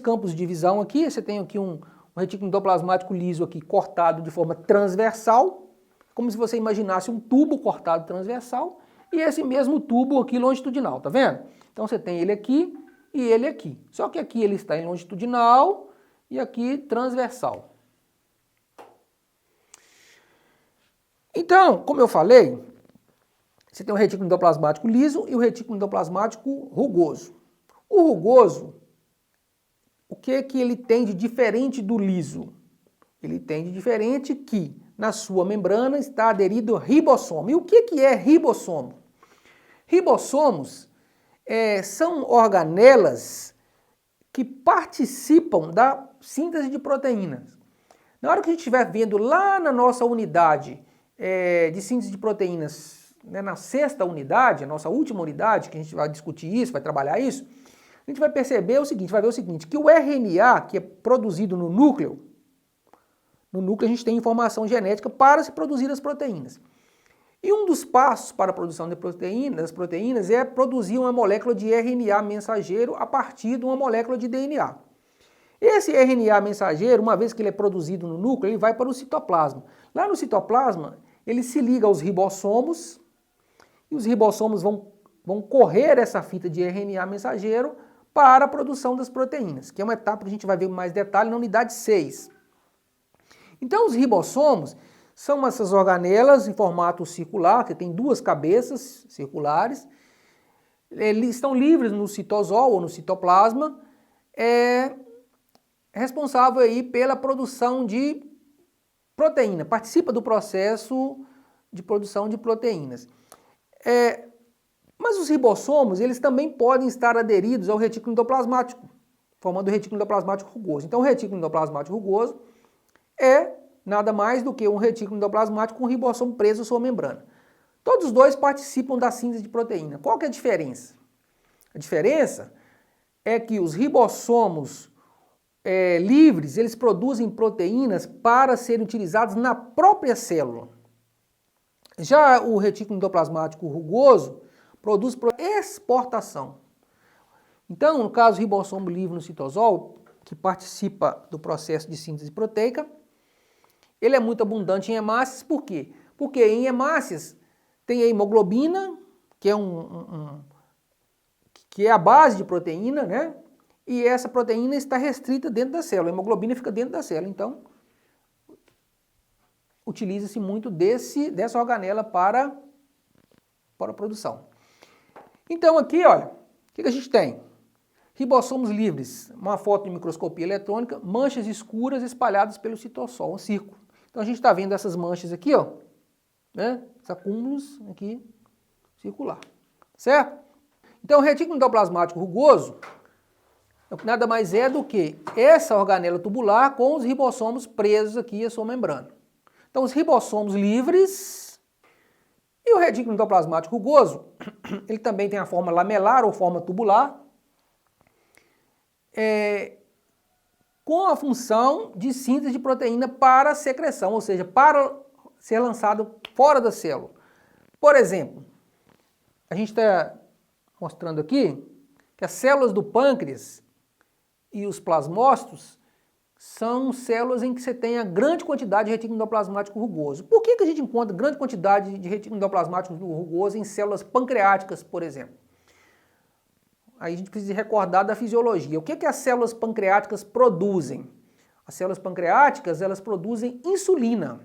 campos de visão aqui. Você tem aqui um retículo endoplasmático liso aqui cortado de forma transversal, como se você imaginasse um tubo cortado transversal, e esse mesmo tubo aqui longitudinal, tá vendo? Então você tem ele aqui e ele aqui. Só que aqui ele está em longitudinal e aqui transversal. Então, como eu falei, você tem o retículo endoplasmático liso e o retículo endoplasmático rugoso. O rugoso, o que ele tem de diferente do liso? Ele tem de diferente que na sua membrana está aderido ribossomo. E o que é ribossomo? Ribossomos são organelas que participam da síntese de proteínas. Na hora que a gente estiver vendo lá na nossa unidade de síntese de proteínas, né, na sexta unidade, a nossa última unidade, que a gente vai discutir isso, vai trabalhar isso, a gente vai perceber o seguinte, vai ver o seguinte, que o RNA, que é produzido no núcleo a gente tem informação genética para se produzir as proteínas. E um dos passos para a produção das proteínas é produzir uma molécula de RNA mensageiro a partir de uma molécula de DNA. Esse RNA mensageiro, uma vez que ele é produzido no núcleo, ele vai para o citoplasma. Lá no citoplasma, ele se liga aos ribossomos, e os ribossomos vão correr essa fita de RNA mensageiro para a produção das proteínas, que é uma etapa que a gente vai ver com mais detalhe na unidade 6. Então os ribossomos são essas organelas em formato circular, que tem duas cabeças circulares, eles estão livres no citosol ou no citoplasma, responsável aí pela produção de proteína, participa do processo de produção de proteínas. Mas os ribossomos, eles também podem estar aderidos ao retículo endoplasmático, formando o retículo endoplasmático rugoso. Então o retículo endoplasmático rugoso é nada mais do que um retículo endoplasmático com um ribossomo preso à sua membrana. Todos os dois participam da síntese de proteína. Qual que é a diferença? A diferença é que os ribossomos livres, eles produzem proteínas para serem utilizadas na própria célula. Já o retículo endoplasmático rugoso produz exportação. Então, no caso, o ribossomo livre no citosol, que participa do processo de síntese proteica, Ele é muito abundante em hemácias, por quê? Porque em hemácias tem a hemoglobina, que é, que é a base de proteína, né? E essa proteína está restrita dentro da célula, a hemoglobina fica dentro da célula, então utiliza-se muito dessa organela para a produção. Então aqui, olha, o que a gente tem? Ribossomos livres, uma foto de microscopia eletrônica, manchas escuras espalhadas pelo citossol, um círculo. Então a gente está vendo essas manchas aqui, ó, né? Esses acúmulos aqui, circular, certo? Então o retículo endoplasmático rugoso nada mais é do que essa organela tubular com os ribossomos presos aqui à sua membrana. Então os ribossomos livres e o retículo endoplasmático rugoso, ele também tem a forma lamelar ou forma tubular, com a função de síntese de proteína para secreção, ou seja, para ser lançado fora da célula. Por exemplo, a gente está mostrando aqui que as células do pâncreas e os plasmócitos são células em que você tem a grande quantidade de retículo endoplasmático rugoso. Por que a gente encontra grande quantidade de retículo endoplasmático rugoso em células pancreáticas, por exemplo? Aí a gente precisa recordar da fisiologia. O que as células pancreáticas produzem? As células pancreáticas, elas produzem insulina.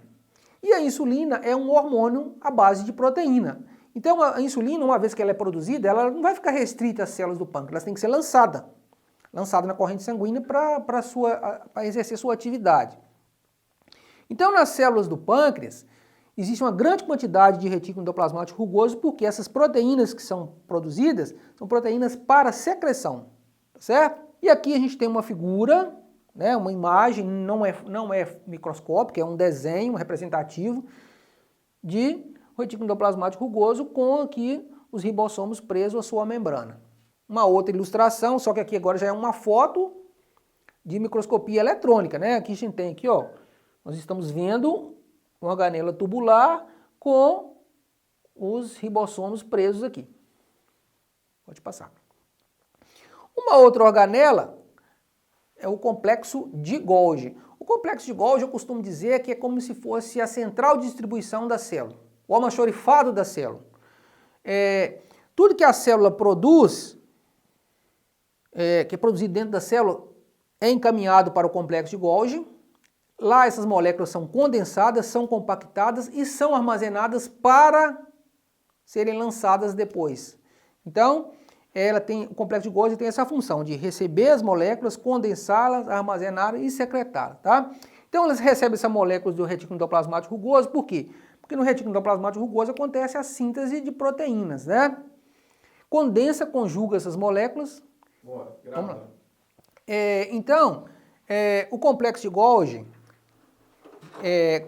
E a insulina é um hormônio à base de proteína. Então a insulina, uma vez que ela é produzida, ela não vai ficar restrita às células do pâncreas, ela tem que ser lançada na corrente sanguínea para exercer sua atividade. Então nas células do pâncreas, existe uma grande quantidade de retículo endoplasmático rugoso porque essas proteínas que são produzidas são proteínas para secreção, certo? E aqui a gente tem uma figura, né, uma imagem, não é microscópica, é um desenho representativo de retículo endoplasmático rugoso com aqui os ribossomos presos à sua membrana. Uma outra ilustração, só que aqui agora já é uma foto de microscopia eletrônica, né? Aqui a gente tem aqui, ó, nós estamos vendo uma organela tubular com os ribossomos presos aqui. Pode passar. Uma outra organela é o complexo de Golgi. O complexo de Golgi eu costumo dizer que é como se fosse a central de distribuição da célula, o almoxarifado da célula. Tudo que a célula produz, que é produzido dentro da célula, é encaminhado para o complexo de Golgi. Lá essas moléculas são condensadas, são compactadas e são armazenadas para serem lançadas depois. Então, o complexo de Golgi tem essa função de receber as moléculas, condensá-las, armazená-las e secretá-las, tá? Então, elas recebem essa molécula do retículo endoplasmático rugoso, por quê? Porque no retículo endoplasmático rugoso acontece a síntese de proteínas, né? Condensa, conjuga essas moléculas. Bora, gravando. Então, o complexo de Golgi,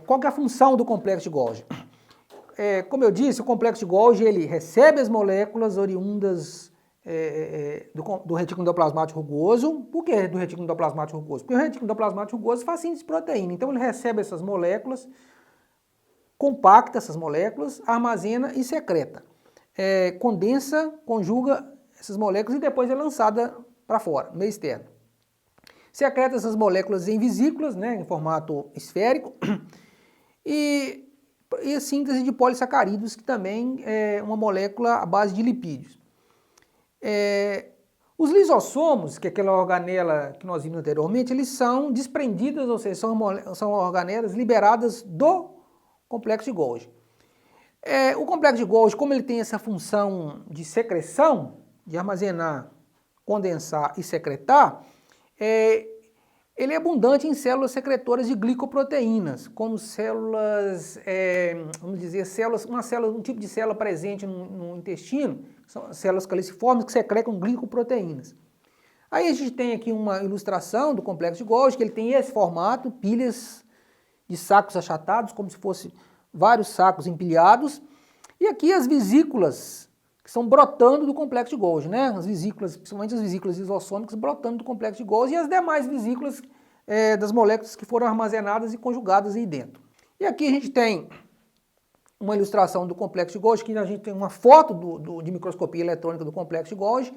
qual que é a função do complexo de Golgi? Como eu disse, o complexo de Golgi ele recebe as moléculas oriundas do retículo endoplasmático rugoso. Por que do retículo endoplasmático rugoso? Porque o retículo endoplasmático rugoso faz síntese de proteína. Então ele recebe essas moléculas, compacta essas moléculas, armazena e secreta. Condensa, conjuga essas moléculas e depois é lançada para fora, no meio externo. Secreta essas moléculas em vesículas, né, em formato esférico, e a síntese de polissacarídeos, que também é uma molécula à base de lipídios. Os lisossomos, que é aquela organela que nós vimos anteriormente, eles são desprendidos, ou seja, são organelas liberadas do complexo de Golgi. O complexo de Golgi, como ele tem essa função de secreção, de armazenar, condensar e secretar, ele é abundante em células secretoras de glicoproteínas, como células, vamos dizer, um tipo de célula presente no intestino, são células caliciformes que secretam glicoproteínas. Aí a gente tem aqui uma ilustração do complexo de Golgi, que ele tem esse formato, pilhas de sacos achatados, como se fosse vários sacos empilhados, e aqui as vesículas que estão brotando do complexo de Golgi, né? As vesículas, principalmente as vesículas lisossômicas brotando do complexo de Golgi e as demais vesículas das moléculas que foram armazenadas e conjugadas aí dentro. E aqui a gente tem uma ilustração do complexo de Golgi, que a gente tem uma foto de microscopia eletrônica do complexo de Golgi,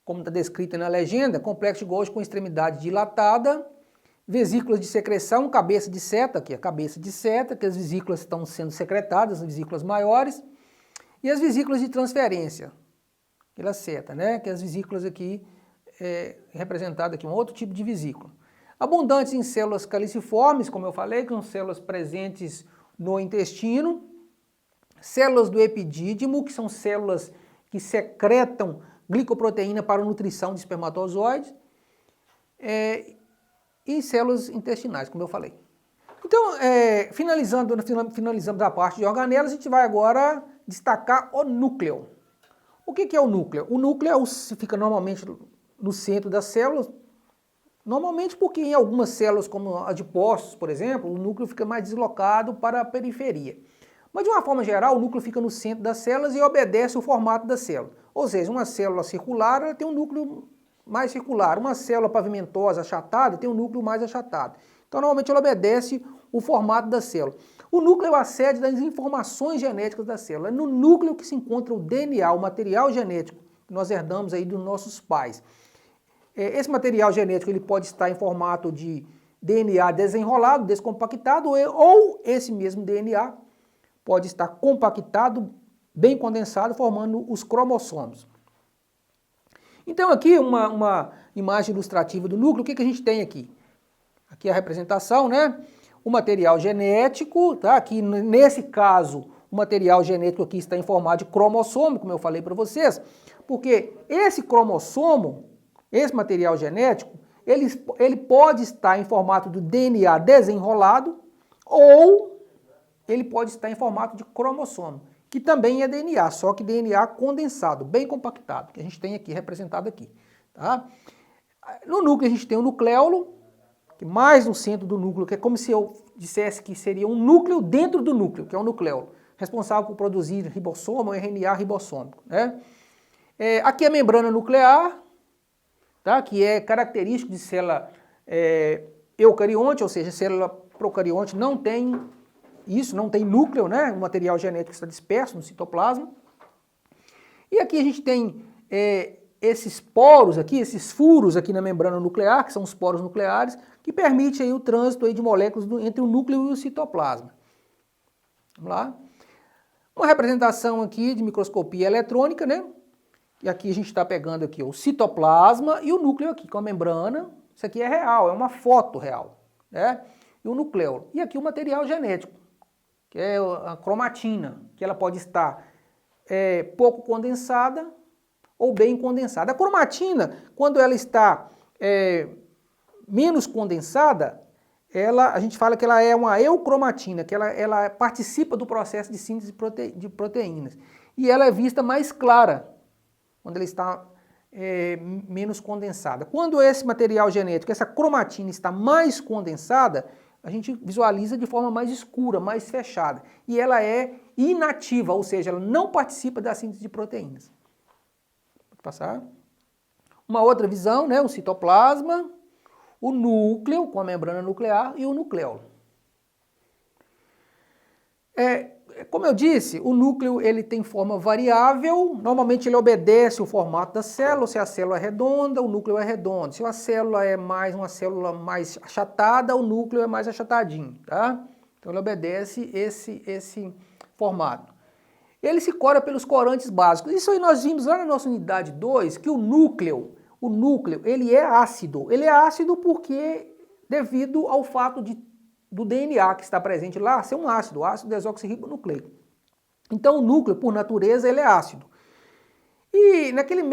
como está descrita na legenda, complexo de Golgi com extremidade dilatada, vesículas de secreção, cabeça de seta, aqui a cabeça de seta, que as vesículas estão sendo secretadas, as vesículas maiores, e as vesículas de transferência, pela seta, né? Que as vesículas aqui, representadas aqui, um outro tipo de vesícula. Abundantes em células caliciformes, como eu falei, que são células presentes no intestino, células do epidídimo, que são células que secretam glicoproteína para a nutrição de espermatozoides, e células intestinais, como eu falei. Então, finalizamos a parte de organelas, a gente vai agora destacar o núcleo. O que é o núcleo? O núcleo fica normalmente no centro das células, normalmente porque em algumas células, como adipócitos, por exemplo, o núcleo fica mais deslocado para a periferia. Mas de uma forma geral, o núcleo fica no centro das células e obedece o formato da célula. Ou seja, uma célula circular ela tem um núcleo mais circular, uma célula pavimentosa, achatada, tem um núcleo mais achatado. Então, normalmente ela obedece o formato da célula. O núcleo é a sede das informações genéticas da célula. É no núcleo que se encontra o DNA, o material genético que nós herdamos aí dos nossos pais. Esse material genético ele pode estar em formato de DNA desenrolado, descompactado, ou esse mesmo DNA pode estar compactado, bem condensado, formando os cromossomos. Então aqui uma imagem ilustrativa do núcleo, o que a gente tem aqui? Aqui a representação, né? O material genético, tá? Aqui nesse caso, o material genético aqui está em formato de cromossomo, como eu falei para vocês, porque esse cromossomo, esse material genético, ele pode estar em formato do DNA desenrolado ou ele pode estar em formato de cromossomo, que também é DNA, só que DNA condensado, bem compactado, que a gente tem aqui representado aqui. Tá? No núcleo a gente tem o nucleolo, que mais no centro do núcleo, que é como se eu dissesse que seria um núcleo dentro do núcleo, que é o nucleolo, responsável por produzir ribossomo, RNA ribossômico. Né? Aqui a membrana nuclear, tá? Que é característico de célula eucarionte, ou seja, célula procarionte não tem isso, não tem núcleo, né? O material genético está disperso no citoplasma. E aqui a gente tem esses poros aqui, esses furos aqui na membrana nuclear, que são os poros nucleares, que permite aí o trânsito aí de moléculas entre o núcleo e o citoplasma. Vamos lá. Uma representação aqui de microscopia eletrônica, né? E aqui a gente está pegando aqui o citoplasma e o núcleo aqui com a membrana. Isso aqui é real, é uma foto real, né? E o nucleolo. E aqui o material genético, que é a cromatina, que ela pode estar pouco condensada ou bem condensada. A cromatina, quando ela está menos condensada, a gente fala que ela é uma eucromatina, que ela participa do processo de síntese de proteínas. E ela é vista mais clara, quando ela está menos condensada. Quando esse material genético, essa cromatina está mais condensada, a gente visualiza de forma mais escura, mais fechada. E ela é inativa, ou seja, ela não participa da síntese de proteínas. Pode passar. Uma outra visão, né? O citoplasma, o núcleo com a membrana nuclear e o nucleolo. Como eu disse, o núcleo ele tem forma variável, normalmente ele obedece o formato da célula. Se a célula é redonda, o núcleo é redondo. Se a célula é uma célula mais achatada, o núcleo é mais achatadinho, tá? Então ele obedece esse formato. Ele se cora pelos corantes básicos. Isso aí nós vimos lá na nossa unidade 2, que o núcleo, ele é ácido. Ele é ácido porque devido ao fato do DNA que está presente lá ser um ácido desoxirribonucleico. Então o núcleo, por natureza, ele é ácido. E naqueles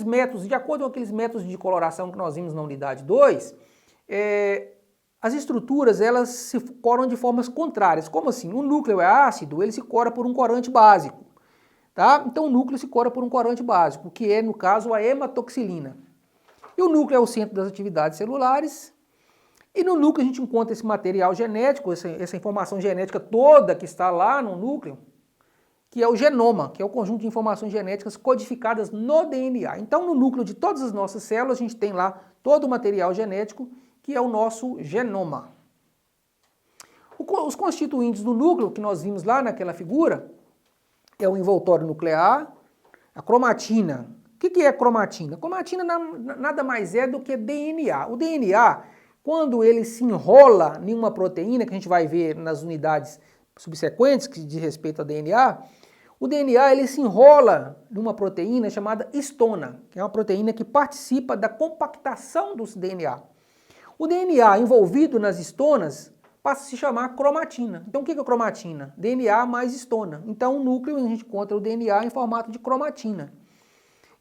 métodos, de acordo com aqueles métodos de coloração que nós vimos na unidade 2, as estruturas elas se coram de formas contrárias. Como assim? O núcleo é ácido, ele se cora por um corante básico. Tá? Então o núcleo se cora por um corante básico, que é, no caso, a hematoxilina. E o núcleo é o centro das atividades celulares. E no núcleo a gente encontra esse material genético, essa informação genética toda que está lá no núcleo, que é o genoma, que é o conjunto de informações genéticas codificadas no DNA. Então, no núcleo de todas as nossas células, a gente tem lá todo o material genético, que é o nosso genoma. Os constituintes do núcleo, que nós vimos lá naquela figura, é o envoltório nuclear, a cromatina. O que é cromatina? Cromatina nada mais é do que DNA. O DNA, quando ele se enrola em uma proteína, que a gente vai ver nas unidades subsequentes que diz respeito ao DNA, o DNA ele se enrola numa proteína chamada histona, que é uma proteína que participa da compactação do DNA. O DNA envolvido nas histonas passa a se chamar cromatina. Então o que é cromatina? DNA mais histona. Então o núcleo, a gente encontra o DNA em formato de cromatina.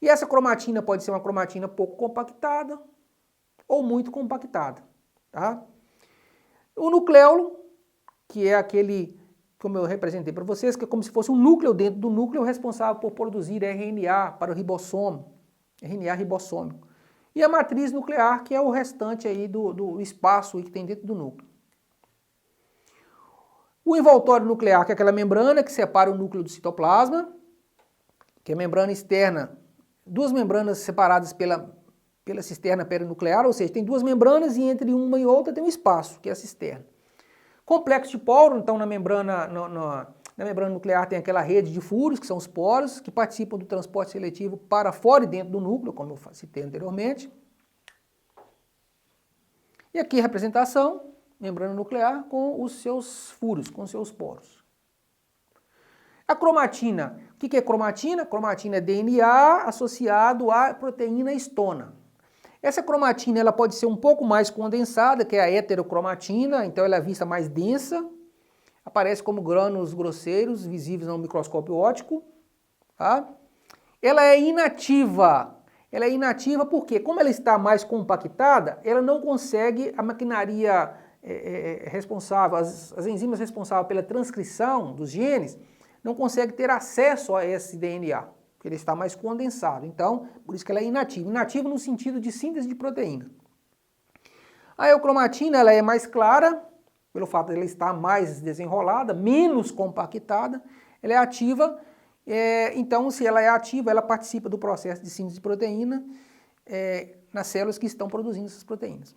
E essa cromatina pode ser uma cromatina pouco compactada ou muito compactada. Tá? O nucleolo, que é aquele, como eu representei para vocês, que é como se fosse um núcleo dentro do núcleo responsável por produzir RNA para o ribossomo, RNA ribossômico. E a matriz nuclear, que é o restante aí do espaço que tem dentro do núcleo. O envoltório nuclear, que é aquela membrana que separa o núcleo do citoplasma, que é a membrana externa, duas membranas separadas pela cisterna perinuclear, ou seja, tem duas membranas e entre uma e outra tem um espaço, que é a cisterna. Complexo de poro, então na membrana nuclear tem aquela rede de furos, que são os poros, que participam do transporte seletivo para fora e dentro do núcleo, como eu citei anteriormente. E aqui a representação, membrana nuclear com os seus furos, com os seus poros. A cromatina, o que é cromatina? Cromatina é DNA associado à proteína histona. Essa cromatina ela pode ser um pouco mais condensada, que é a heterocromatina, então ela é vista mais densa, aparece como grânulos grosseiros, visíveis no microscópio óptico. Tá? Ela é inativa. Ela é inativa porque, como ela está mais compactada, ela não consegue, a maquinaria responsável, as enzimas responsáveis pela transcrição dos genes, não consegue ter acesso a esse DNA. Porque ele está mais condensado. Então, por isso que ela é inativa. Inativa no sentido de síntese de proteína. A eucromatina ela é mais clara, pelo fato de ela estar mais desenrolada, menos compactada. Ela é ativa, então se ela é ativa, ela participa do processo de síntese de proteína nas células que estão produzindo essas proteínas.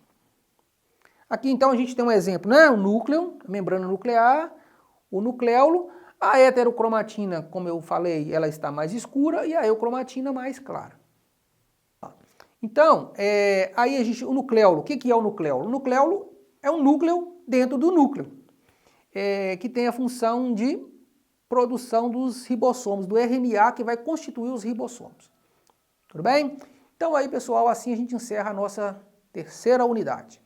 Aqui então a gente tem um exemplo, né? O núcleo, a membrana nuclear, o nucleolo. A heterocromatina, como eu falei, ela está mais escura e a eucromatina mais clara. Então, aí o nucleolo, o que é o nucleolo? O nucleolo é um núcleo dentro do núcleo, que tem a função de produção dos ribossomos, do RNA que vai constituir os ribossomos. Tudo bem? Então aí, pessoal, assim a gente encerra a nossa terceira unidade.